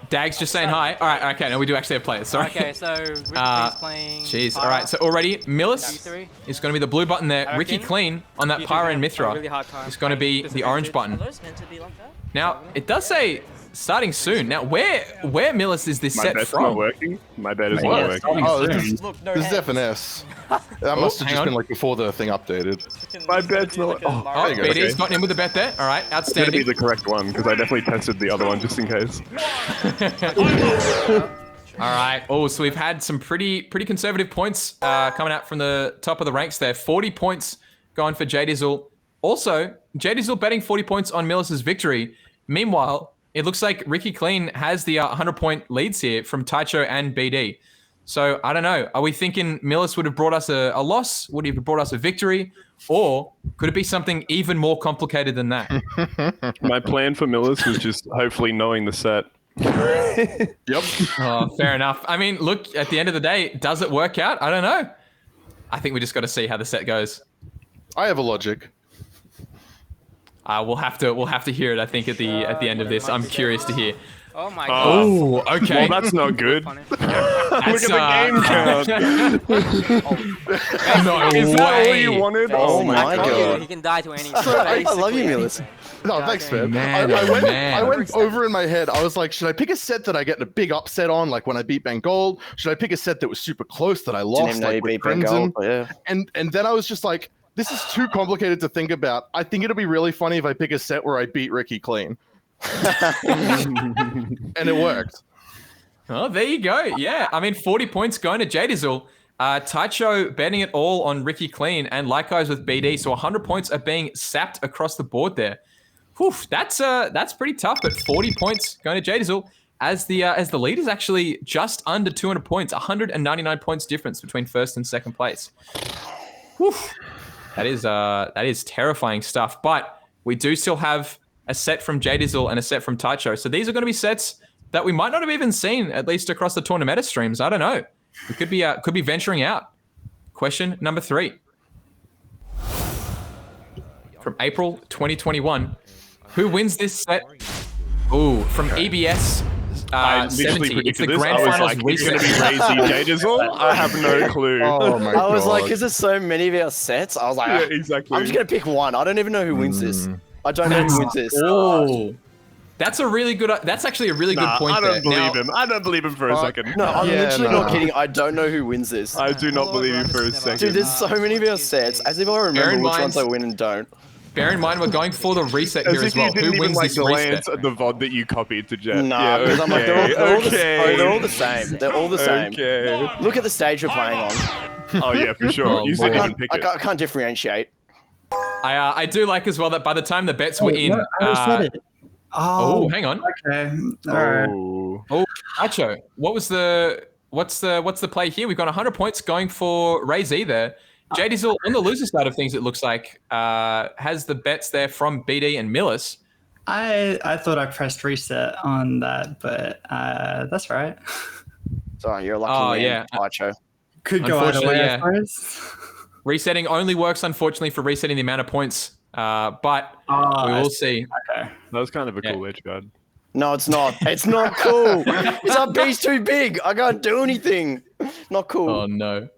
Dag's just saying hi. All right, okay, no, we do actually have players, sorry. Okay, so Ricky Clean's playing. Jeez, all right, so already Milis W3. is going to be the blue button there. I Ricky reckon Clean on that you Pyra do and have a Mithra really hard time is going to be playing the orange button. Are those meant to be like that? Now, it does say starting soon. Now, where Milis is this My set bet's from? not working. My bet is Yeah, not working. starting Oh, soon. this is, Look, no this is hands. FNS. That must have hang just on. been like before the thing updated. My bet's not. Oh, There you go. BD's gotten in with the bet there. All right, It's gonna be outstanding. the correct one because I definitely tested the other one just in case. All right. Oh, so we've had some pretty conservative points coming out from the top of the ranks there. 40 points going for Jdizzle. Also, Jdizzle betting 40 points on Milis' victory. Meanwhile, it looks like Ricky Clean has the 100-point leads here from Taicho and BD. So, I don't know. Are we thinking Milis would have brought us a loss? Would he have brought us a victory? Or could it be something even more complicated than that? My plan for Milis was just hopefully knowing the set. Yep. Oh, fair enough. I mean, look, at the end of the day, does it work out? I don't know. I think we just got to see how the set goes. I have a logic. We'll have to hear it. I think at the end of this, I'm curious to hear. Oh my god. Oh, okay. Well, that's not good. Funny. Look at the game count. No Is that all way. you wanted? Oh my I told you, God. he can die to any. I love you, Milis. No, thanks, man. Man, I went, man. I went over in my head. I was like, should I pick a set that I get a big upset on, like when I beat Bengold? Should I pick a set that was super close that I Didn't lost, even know you like with beat Crimson? Bengal. Yeah. And then I was just like, this is too complicated to think about. I think it'll be really funny if I pick a set where I beat Ricky clean. And it worked. Oh, there you go. Yeah, I mean, 40 points going to Jdizzle. Taicho betting it all on Ricky Clean, and likewise with BD. So 100 points are being sapped across the board there. Whew, that's pretty tough. But 40 points going to Jdizzle as the lead is actually just under 200 points. 199 points difference between first and second place. Whew. That is terrifying stuff. But we do still have a set from Jdizzle and a set from Taicho. So these are going to be sets that we might not have even seen, at least across the tournament streams. I don't know. We could be venturing out. Question number 3. From April 2021, who wins this set? Ooh, from EBS I literally 70. It's the predicted this. Grand I was Finals like, it's going reset. to be Razy Jdizzle. I have no clue. Oh my god. I was like, because there's so many of our sets, I was like, Yeah, exactly. I'm just gonna pick one. I don't even know who wins this. I don't know who wins this. Oh, That's actually a really good point I don't there. believe Now, him. I don't believe him for a second. No, I'm Yeah, literally no. not kidding. I don't know who wins this. I do not believe you for a second. Dude, there's so many of our sets. As if I Bear remember in which mind- ones I win and don't. bear in mind, we're going for the reset As here if as well. you didn't Who even wins like this glance reset? at the VOD that you copied to Jet. Nah, because I'm like, they're all the same. They're all the same. Okay. Look at the stage we're playing on. Oh yeah, for sure. Oh, You Lord. didn't even pick it. I can't differentiate. I do like as well that by the time the bets were in. I reset it. Oh, hang on. Okay. All right. Oh. Taicho, what's the play here? We've got 100 points going for Ray Z there. Jdizzle on the loser side of things, it looks like, has the bets there from BD and Milis. I thought I pressed reset on that, but that's right. Sorry, you're a lucky man, yeah. Taicho. Could go either Unfortunately, way, yeah. I suppose. Resetting only works, unfortunately, for resetting the amount of points. But we will see. Okay. That was kind of a Yeah. cool edge guard. No, it's not. It's not cool. Our B's too big. I can't do anything. Not cool. Oh no!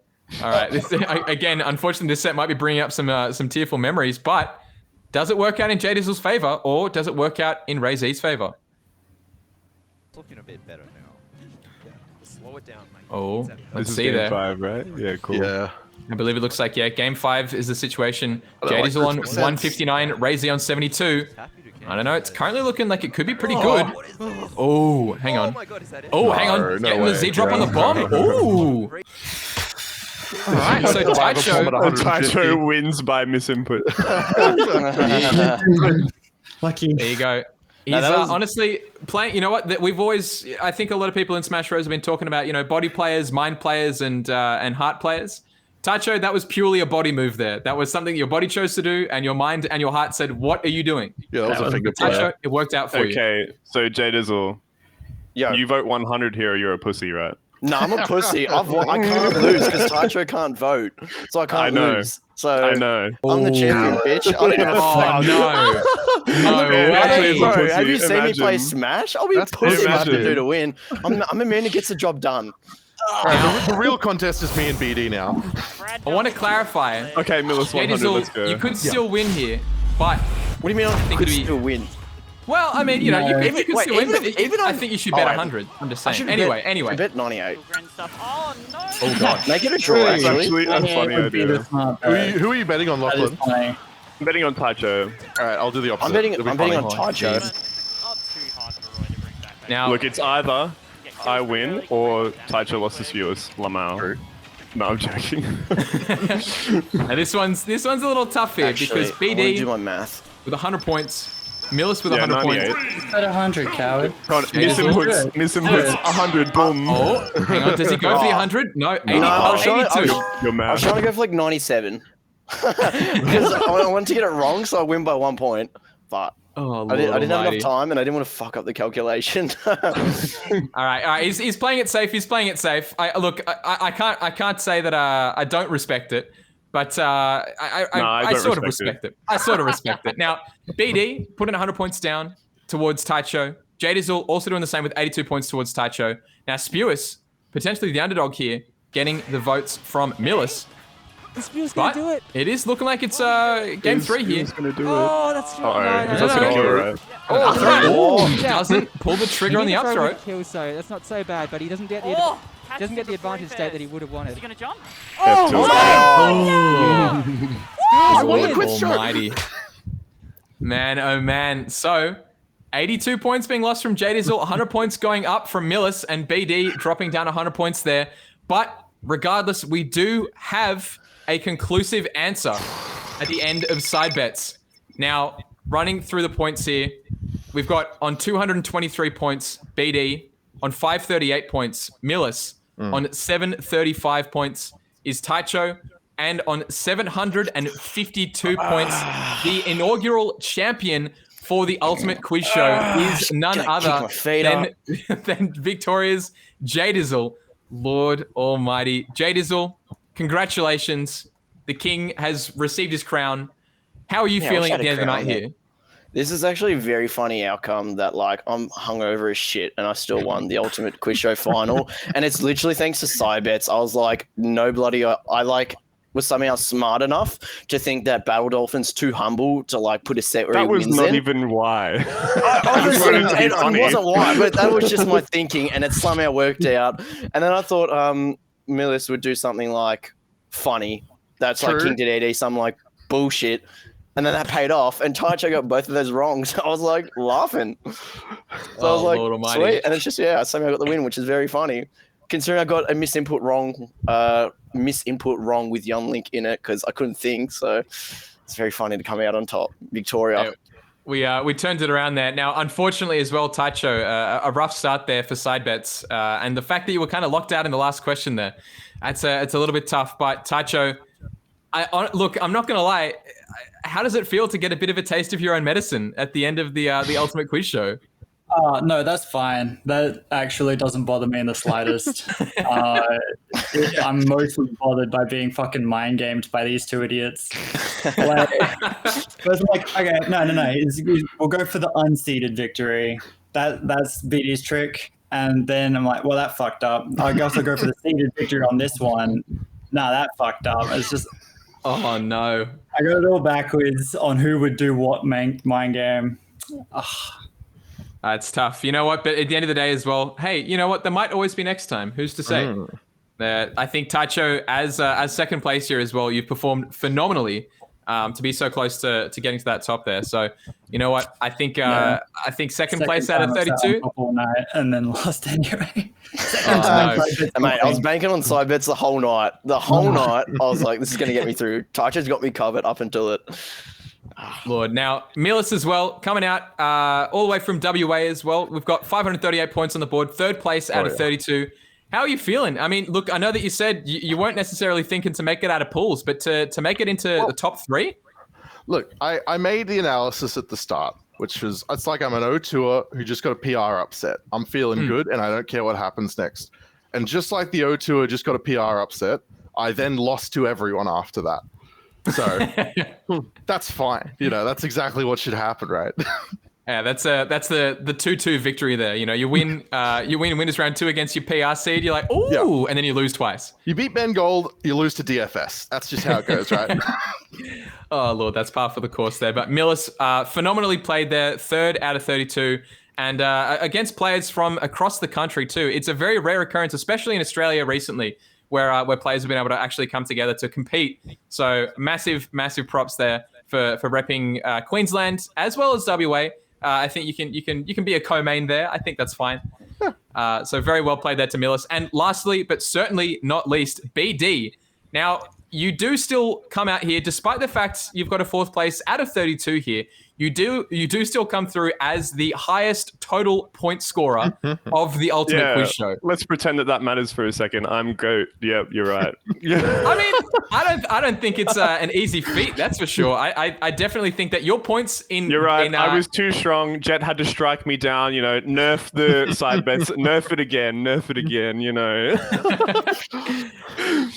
All right. Again, unfortunately, this set might be bringing up some tearful memories. But does it work out in Jdizzle's favor, or does it work out in Ray Z's favor? It's looking a bit better now. Yeah. Slow it down, mate. Oh, This let's is see game there. 5, right? Yeah, cool. Yeah. I believe it looks like, game 5 is the situation. I don't like Jdizzle on 50%. 159, Ray Z on 72. Happy to I don't know. It's currently looking like it could be pretty good. Oh, hang Oh on. my god, is that it? Oh, hang on. No Getting the way. Z drop on the bomb. Ooh. All right. So Taicho. Taicho wins by misinput. Lucky. There you go. He's that was- honestly playing. You know what? We've always. I think a lot of people in Smash Bros have been talking about. Body players, mind players, and heart players. Taicho, that was purely a body move there. That was something your body chose to do, and your mind and your heart said, "What are you doing?" Yeah, that was a finger play. Taicho, it worked out for you. Okay, so Jdizzle, Yo, you vote 100 here, you're a pussy, right? no, I'm a pussy. I can't lose because Taicho can't vote, so I can't I know. lose. So I know. I'm the champion, bitch. I don't give a Oh fuck. no! No Man, actually, it's a way. Bro, pussy. have you seen me play Imagine. Smash? I'll be That's pussy enough to imagine. do to win. I'm a man who gets the job done. Alright, the real contest is me and BD now. I want to clarify. Okay, Milis 100, let's go. Jdizzle, you could still win here, but What do you mean I think could it'd be- still win? well, I mean, you No. could still Wait, win, even but if- even I on- think you should bet Alright. 100. I'm just I saying. should Anyway. I bet 98. Oh no! Oh god. Make it a draw, That's actually. actually a funny Would be idea. the smart Who bet. are you betting on, That is Lachlan? funny. I'm betting on Taicho. Alright, I'll do the opposite. I'm betting It'll be on Taicho. Not too hard for Roy to bring back. Now, Look, it's either I win or Taicho lost his viewers. Lamau. True. No, I'm joking. now this one's a little tough here Actually, because I want to do BD my math. with 100 points, Milis with Yeah, 100 98. points. Bet 100, coward. God, Jdizzle. misinputs, 100, boom. Oh, hang on. Does he go for the 100? No, 80, No, I was trying- 82. You're I mad. was trying to go for like 97. Because I wanted to get it wrong, so I win by 1 point. But Oh, I didn't have almighty. enough time, and I didn't want to fuck up the calculation. All right. He's playing it safe. I can't say that I don't respect it, but I don't sort of respect respect it. I sort of respect it. Now, BD putting 100 points down towards Taicho. Jdizzle also doing the same with 82 points towards Taicho. Now, Spewis, potentially the underdog here, getting the votes from Milis. Spew's But gonna do it. it is looking like it's game 3 here. Who's gonna do it? Oh, that's true. Uh-oh, No, that's no, gonna no. kill it, right? Oh, Yeah. doesn't pull the trigger on the up throw. Kill, so that's not so bad, but he doesn't get the Oh, doesn't get the advantage state that he would have wanted. Is he gonna jump? F2. I won the Lord quiz show. almighty. Man, oh man. So, 82 points being lost from Jdizzle, 100 points going up from Milis, and BD dropping down 100 points there. But regardless, we do have a conclusive answer at the end of side bets. Now, running through the points here, we've got on 223 points, BD. On 538 points, Milis. On 735 points is Taicho. And on 752 points, the inaugural champion for the Ultimate Quiz Show is none Gonna other kick my feet than Victoria's Jdizzle. Lord almighty. Jdizzle, congratulations. The king has received his crown. How are you Yeah, I feeling wish I at the had end a of the crown, night yeah. here? This is actually a very funny outcome that, like, I'm hungover as shit and I still won the Ultimate Quiz Show final. And it's literally thanks to side bets. I was like, no bloody, I like, was somehow smart enough to think that BattleDolphin's too humble to like put a set where That he was wins not in. even why. Obviously, wanted to be it funny. wasn't why, but that was just my thinking, and it somehow worked out. And then I thought Milis would do something like funny. That's like True. King Dedede, some like bullshit. And then that paid off, and Taicho got both of those wrong. So I was like laughing. So I was like, Lord Almighty. sweet. And it's just, I somehow got the win, which is very funny. Considering I got a misinput wrong with Young Link in it because I couldn't think. So it's very funny to come out on top. Victoria. Yeah. We turned it around there. Now, unfortunately as well, Taicho, a rough start there for side bets. And the fact that you were kind of locked out in the last question there, it's a little bit tough. But Taicho, look, I'm not going to lie. How does it feel to get a bit of a taste of your own medicine at the end of the Ultimate Quiz Show? No, that's fine. That actually doesn't bother me in the slightest. I'm mostly bothered by being fucking mind gamed by these two idiots. Like, it's like, okay, no. We'll go for the unseeded victory. That's BD's trick. And then I'm like, well, that fucked up. I also go for the seeded victory on this one. Nah, that fucked up. It's just... Oh, no. I got it all backwards on who would do what mind game. It's tough. You know what? But at the end of the day as well, hey, you know what? There might always be next time. Who's to say? I think Taicho, as second place here as well, you've performed phenomenally to be so close to getting to that top there. So, you know what? I think second place out of 32. All night and then lost anyway. Mate, I was banking on side bets the whole night. The whole night, I was like, this is going to get me through. Taicho's got me covered up until it. Lord. Now, Milis as well, coming out all the way from WA as well. We've got 538 points on the board, third place out of 32. How are you feeling? I mean, look, I know that you said you weren't necessarily thinking to make it out of pools, but to make it into the top three? Look, I made the analysis at the start, which was, it's like I'm an O2er who just got a PR upset. I'm feeling good, and I don't care what happens next. And just like the O2er just got a PR upset, I then lost to everyone after that. So that's fine. You know, that's exactly what should happen, right? Yeah, that's the 2-2 victory there. You know, you win winners round 2 against your PR seed. You're like, ooh, and then you lose twice. You beat Ben Gold, you lose to DFS. That's just how it goes, right? Oh, Lord, that's par for the course there. But Milis phenomenally played there, third out of 32. And against players from across the country too. It's a very rare occurrence, especially in Australia recently, where players have been able to actually come together to compete. So massive props there for repping Queensland as well as WA. I think you can be a co-main there. I think that's fine. So very well played there to Milis. And lastly, but certainly not least, BD. Now, you do still come out here, despite the fact you've got a fourth place out of 32 here. You do still come through as the highest total point scorer of the Ultimate Quiz Show. Let's pretend that matters for a second. I'm GOAT. Yep, you're right. I mean, I don't think it's an easy feat. That's for sure. I definitely think that your points in you're right. I was too strong. Jet had to strike me down. You know, nerf the side bets. Nerf it again. You know.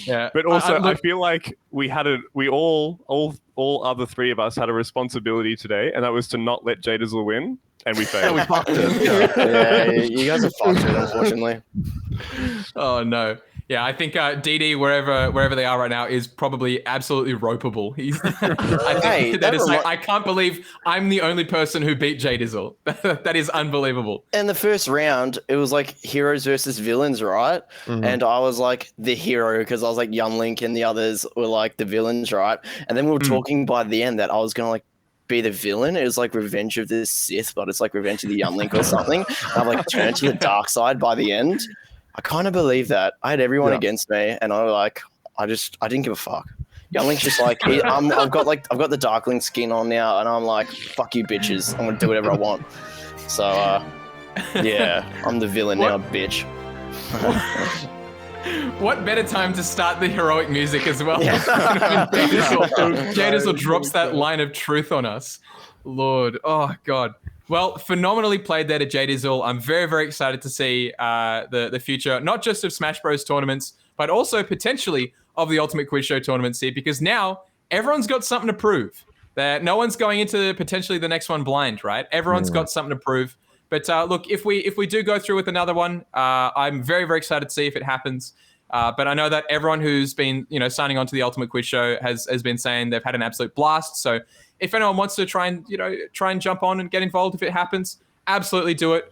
Yeah. But also, I feel like we all other three of us had a responsibility today, and that was to not let Jdizzle win, and we failed. We fucked it. Yeah, you guys are fucked it, unfortunately. Oh no. Yeah, I think DD wherever they are right now is probably absolutely ropeable. I can't believe I'm the only person who beat Jdizzle. That is unbelievable. And the first round, it was like heroes versus villains, right? Mm-hmm. And I was like the hero because I was like Young Link and the others were like the villains, right? And then we were talking by the end that I was gonna like be the villain. It was like Revenge of the Sith, but it's like Revenge of the Young Link or something. And I've like turned to the dark side by the end. I kind of believe that. I had everyone against me, and I didn't give a fuck. Young Link's just like, I've got the Darkling skin on now, and I'm like, fuck you bitches. I'm gonna do whatever I want. So, yeah, I'm the villain now, bitch. What better time to start the heroic music as well? Yeah. Jdizzle drops that line of truth on us. Lord, oh God. Well, phenomenally played there to Jdizzle. I'm very, very excited to see the future, not just of Smash Bros tournaments, but also potentially of the Ultimate Quiz Show tournaments here, because now everyone's got something to prove. That no one's going into potentially the next one blind, right? Everyone's got something to prove. But look, if we do go through with another one, I'm very, very excited to see if it happens. But I know that everyone who's been, signing on to the Ultimate Quiz Show has been saying they've had an absolute blast. So if anyone wants to try and jump on and get involved if it happens, absolutely do it.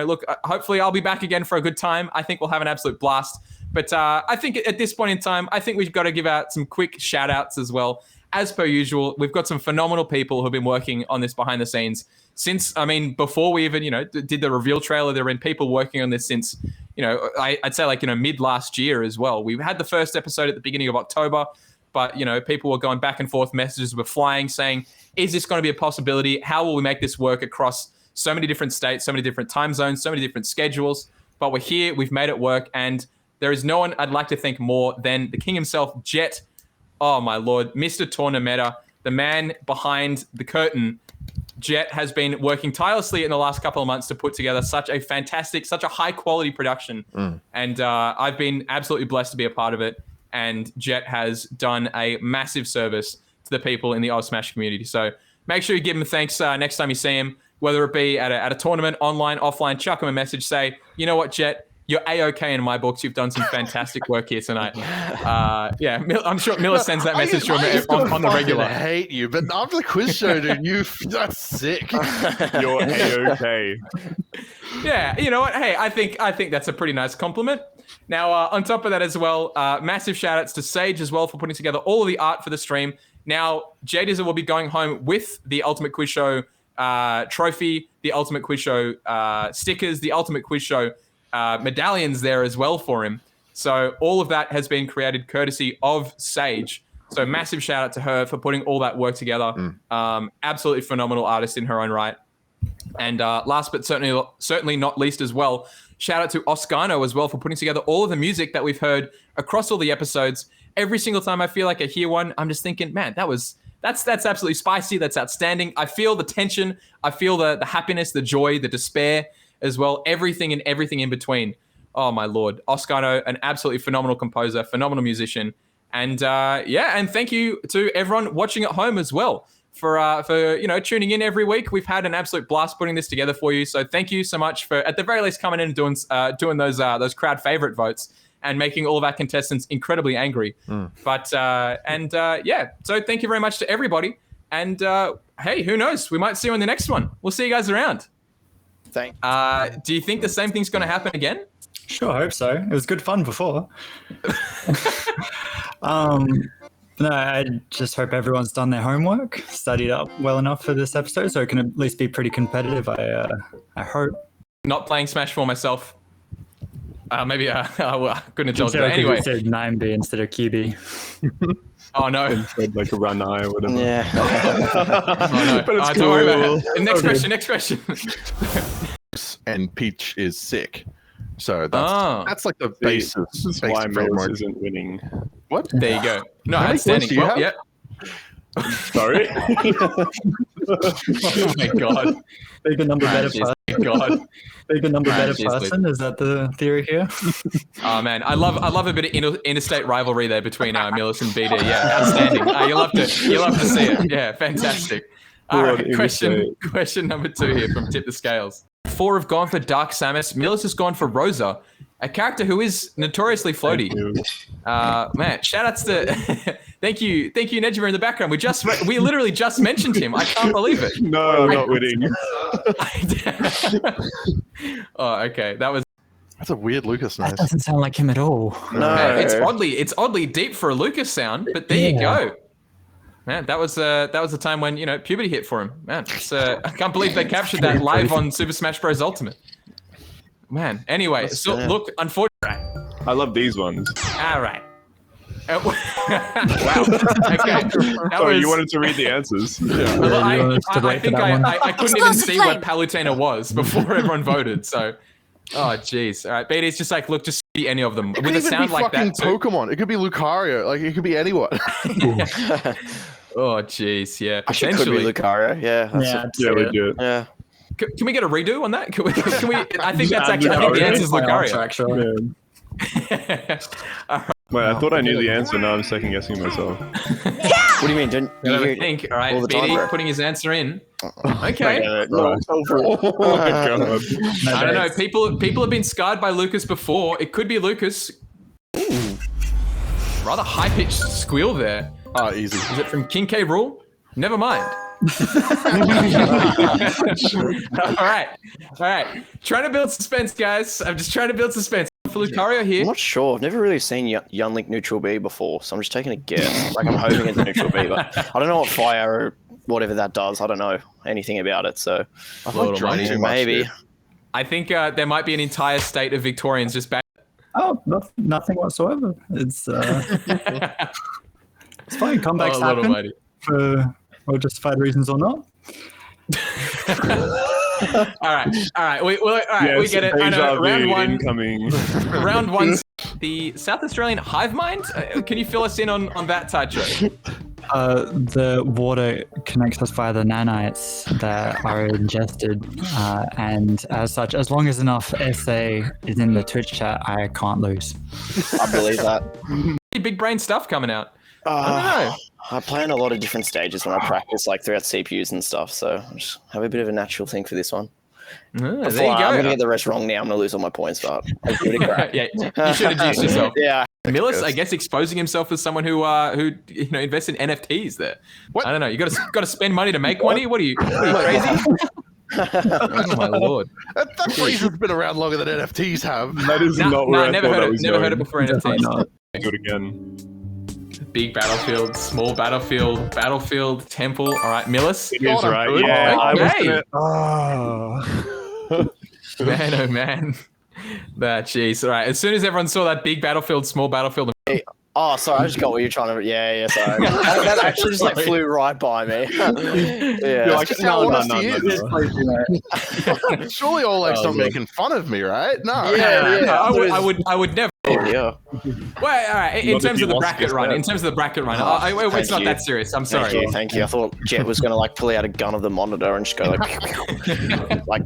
Look, hopefully I'll be back again for a good time. I think we'll have an absolute blast. But I think at this point in time, I think we've got to give out some quick shout outs as well. As per usual, we've got some phenomenal people who've been working on this behind the scenes since, before we even, did the reveal trailer. There have been people working on this since, I'd say mid last year as well. We had the first episode at the beginning of October, but, people were going back and forth. Messages were flying saying, is this going to be a possibility? How will we make this work across so many different states, so many different time zones, so many different schedules? But we're here, we've made it work. And there is no one I'd like to thank more than the king himself, Jet. Oh, my Lord, Mr. Tornameta, the man behind the curtain. Jet has been working tirelessly in the last couple of months to put together such a fantastic, such a high-quality production. And I've been absolutely blessed to be a part of it. And Jet has done a massive service to the people in the Oz Smash community. So make sure you give him thanks next time you see him, whether it be at a tournament, online, offline. Chuck him a message, say, you know what, Jet? You're A-okay in my books. You've done some fantastic work here tonight. I'm sure Milis sends that message to him on the regular. I hate you, but after the quiz show, dude, that's sick. You're A-okay. Yeah, you know what? Hey, I think that's a pretty nice compliment. Now, on top of that as well, massive shout-outs to Sage as well for putting together all of the art for the stream. Now, Jdizzle will be going home with the Ultimate Quiz Show trophy, the Ultimate Quiz Show stickers, the Ultimate Quiz Show medallions there as well for him. So all of that has been created courtesy of Sage. So massive shout out to her for putting all that work together. Absolutely phenomenal artist in her own right. And last but certainly not least as well, shout out to Oscano as well for putting together all of the music that we've heard across all the episodes. Every single time I feel like I hear one, I'm just thinking, man, that's absolutely spicy. That's outstanding. I feel the tension. I feel the happiness, the joy, the despair as well, everything in between. Oh my Lord, Oscano, an absolutely phenomenal composer, phenomenal musician, and and thank you to everyone watching at home as well for tuning in every week. We've had an absolute blast putting this together for you, so thank you so much for at the very least coming in and doing those crowd favorite votes and making all of our contestants incredibly angry. So thank you very much to everybody, and hey, who knows, we might see you in the next one. We'll see you guys around. Thanks. Do you think the same thing's going to happen again? Sure, I hope so. It was good fun before. No, I just hope everyone's done their homework, studied up well enough for this episode, so it can at least be pretty competitive. I hope. Not playing Smash for myself. Maybe I couldn't indulge that. Anyway, you said 9B instead of QB. Oh no! Instead, like a run eye or whatever. Yeah. Oh no! But it's cool. Don't worry about it. Next question. And Peach is sick. So that's like the basis. This is why Milis isn't winning. What? There you go. No, How many outstanding. points do you Well, have? yeah. Sorry. Oh my God. Bigger number, better person. God. Bigger number, better jeez, person. Is that the theory here? Oh man, I love a bit of interstate rivalry there between Milis and BD. Yeah, outstanding. You love to see it. Yeah, fantastic. All right, question number 2 here from Tip the Scales. 4 have gone for Dark Samus. Milis has gone for Rosa, a character who is notoriously floaty. Man, shout outs to thank you, Nejima in the background. We literally just mentioned him. I can't believe it. No, I'm not winning. Oh, okay. That's a weird Lucas noise. That doesn't sound like him at all. No. It's oddly deep for a Lucas sound, but there you go. Man, that was the time when puberty hit for him. Man, I can't believe they captured that live on Super Smash Bros. Ultimate. Man, anyway, so look, unfortunately, I love these ones. all right. Wow. Okay. Sorry, you wanted to read the answers. Well, I think I couldn't even see where Explosive Palutena was before everyone voted. So, oh jeez. All right, BD's just like, look, just see any of them It with could a even sound be like fucking that. Too. Pokemon. It could be Lucario. Like it could be anyone. Oh jeez, yeah. Actually, could be Potentially. Lucario. Yeah. Yeah, legit. Yeah. Can we get a redo on that? Can we? I think that's actually. I think the answer is Lucario. Actually. Wait, I thought I knew the answer. Now I'm second guessing myself. What do you mean? Don't you hear think. All right, all the time, BD bro? putting his answer in. Okay. Oh my God. I don't know. People have been scarred by Lucas before. It could be Lucas. Rather high-pitched squeal there. Oh, easy. Is it from King K. Rool? Never mind. All right. Trying to build suspense, guys. I'm just trying to build suspense. For Lucario here. I'm not sure. I've never really seen Young neutral B before, so I'm just taking a guess. Like I'm hoping it's neutral B, but I don't know what fire or whatever that does. I don't know anything about it, so I feel like drunk too much, maybe. dude. I think there might be an entire state of Victorians just back. Oh, nothing whatsoever. It's it's fine. Comebacks happen for justified reasons or not. All right. We get it. I know. Round one. Incoming. Round one. The South Australian hive mind. Can you fill us in on that, Taicho? The water connects us via the nanites that are ingested, and as such, as long as enough SA is in the Twitch chat, I can't lose. I believe that. Big brain stuff coming out. I don't know. I play on a lot of different stages when I practice, like throughout CPUs and stuff. So I just have a bit of a natural thing for this one. There you go. I'm gonna get the rest wrong now. I'm gonna lose all my points, but I'll give it a crack. Yeah, you should have used yourself. Yeah. Milis, I guess, exposing himself as someone who invests in NFTs. There. What? I don't know. You got to spend money to make money. What are you crazy? Oh my lord. That phrase has been around longer than NFTs have. That is not where I never thought heard that it. was Never going. heard it before NFTs. Do it again. Big battlefield, small battlefield, temple. All right, Milis. It is right. Yeah, I was Okay. gonna... Man, oh man. That jeez. All right. As soon as everyone saw that big battlefield, small battlefield. Oh, sorry. I just got what you're trying to. Yeah. Sorry. that actually just like flew right by me. Yeah. You're like, Just how no. honest he is. Surely Oleg's not making fun of me, right? No. Yeah. I would never. Yeah. Well, all right. In Not terms if of the you lost bracket this run, bet. it's Thank not you. that serious. I'm sorry. Thank you. I thought Jet was gonna like pull out a gun of the monitor and just go like, like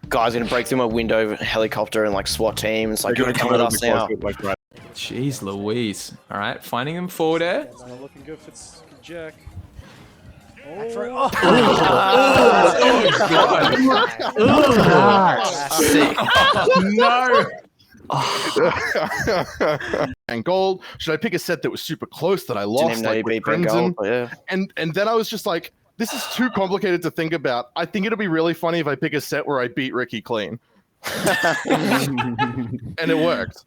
guys gonna break through my window, helicopter, and like SWAT team. It's like, you're gonna come with us now. Like, right. Jeez Louise. All right, finding him forward air. It's not looking good if it's Jack. Sick. No. And gold. Should I pick a set that was super close that I Didn't lost, even know like you with beat Ben Crimson? Gold, but yeah. And then I was just like, this is too complicated to think about. I think it'll be really funny if I pick a set where I beat Ricky clean. And it worked.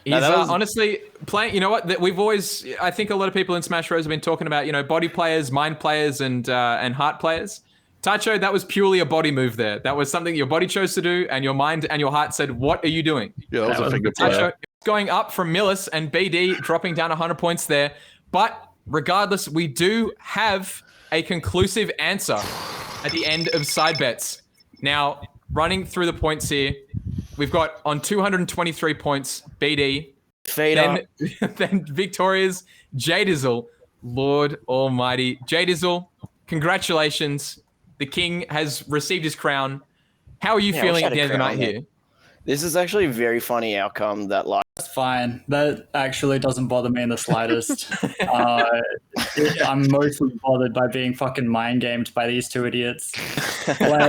He's honestly playing. You know what? We've always. I think a lot of people in Smash Bros have been talking about. Body players, mind players, and heart players. Taicho, that was purely a body move there. That was something your body chose to do, and your mind and your heart said, "What are you doing?" Yeah, that was a finger play. Taicho going up from Milis and BD dropping down 100 points there. But regardless, we do have a conclusive answer at the end of side bets. Now, running through the points here, we've got on 223 points, BD. Then Victoria's Jdizzle. Lord almighty. Jdizzle, congratulations. The king has received his crown. How are you feeling at the end of the night here? This is actually a very funny outcome that like That's fine. That actually doesn't bother me in the slightest. I'm mostly bothered by being fucking mind gamed by these two idiots. Okay,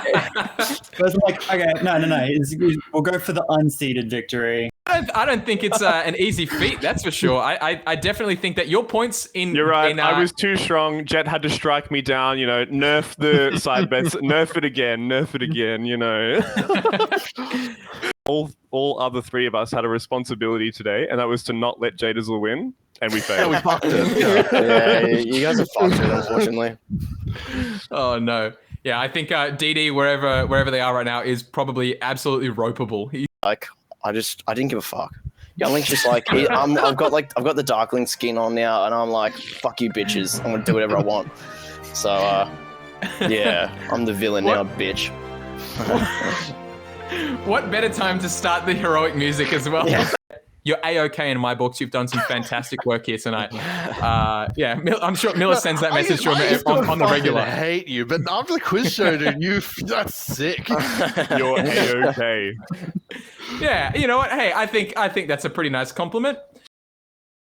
no. We'll go for the unseeded victory. I don't think it's an easy feat, that's for sure. I definitely think that your points in... You're right. In, I was too strong. Jet had to strike me down. Nerf the side bets. Nerf it again. All other three of us had a responsibility today, and that was to not let Jdizzle win, and we failed. We fucked it. yeah, you guys are fucked it, unfortunately. Oh, no. Yeah, I think DD, wherever they are right now, is probably absolutely ropeable. Like, I didn't give a fuck. Youngling's just like, I've got the Darkling skin on now, and I'm like, fuck you, bitches. I'm gonna do whatever I want. So, yeah, I'm the villain now, bitch. What better time to start the heroic music as well? Yeah. You're A-OK in my books. You've done some fantastic work here tonight. I'm sure Miller sends that message to him on the regular. I hate you, but after the quiz show, dude, that's sick. You're A-OK. Yeah, you know what? Hey, I think that's a pretty nice compliment.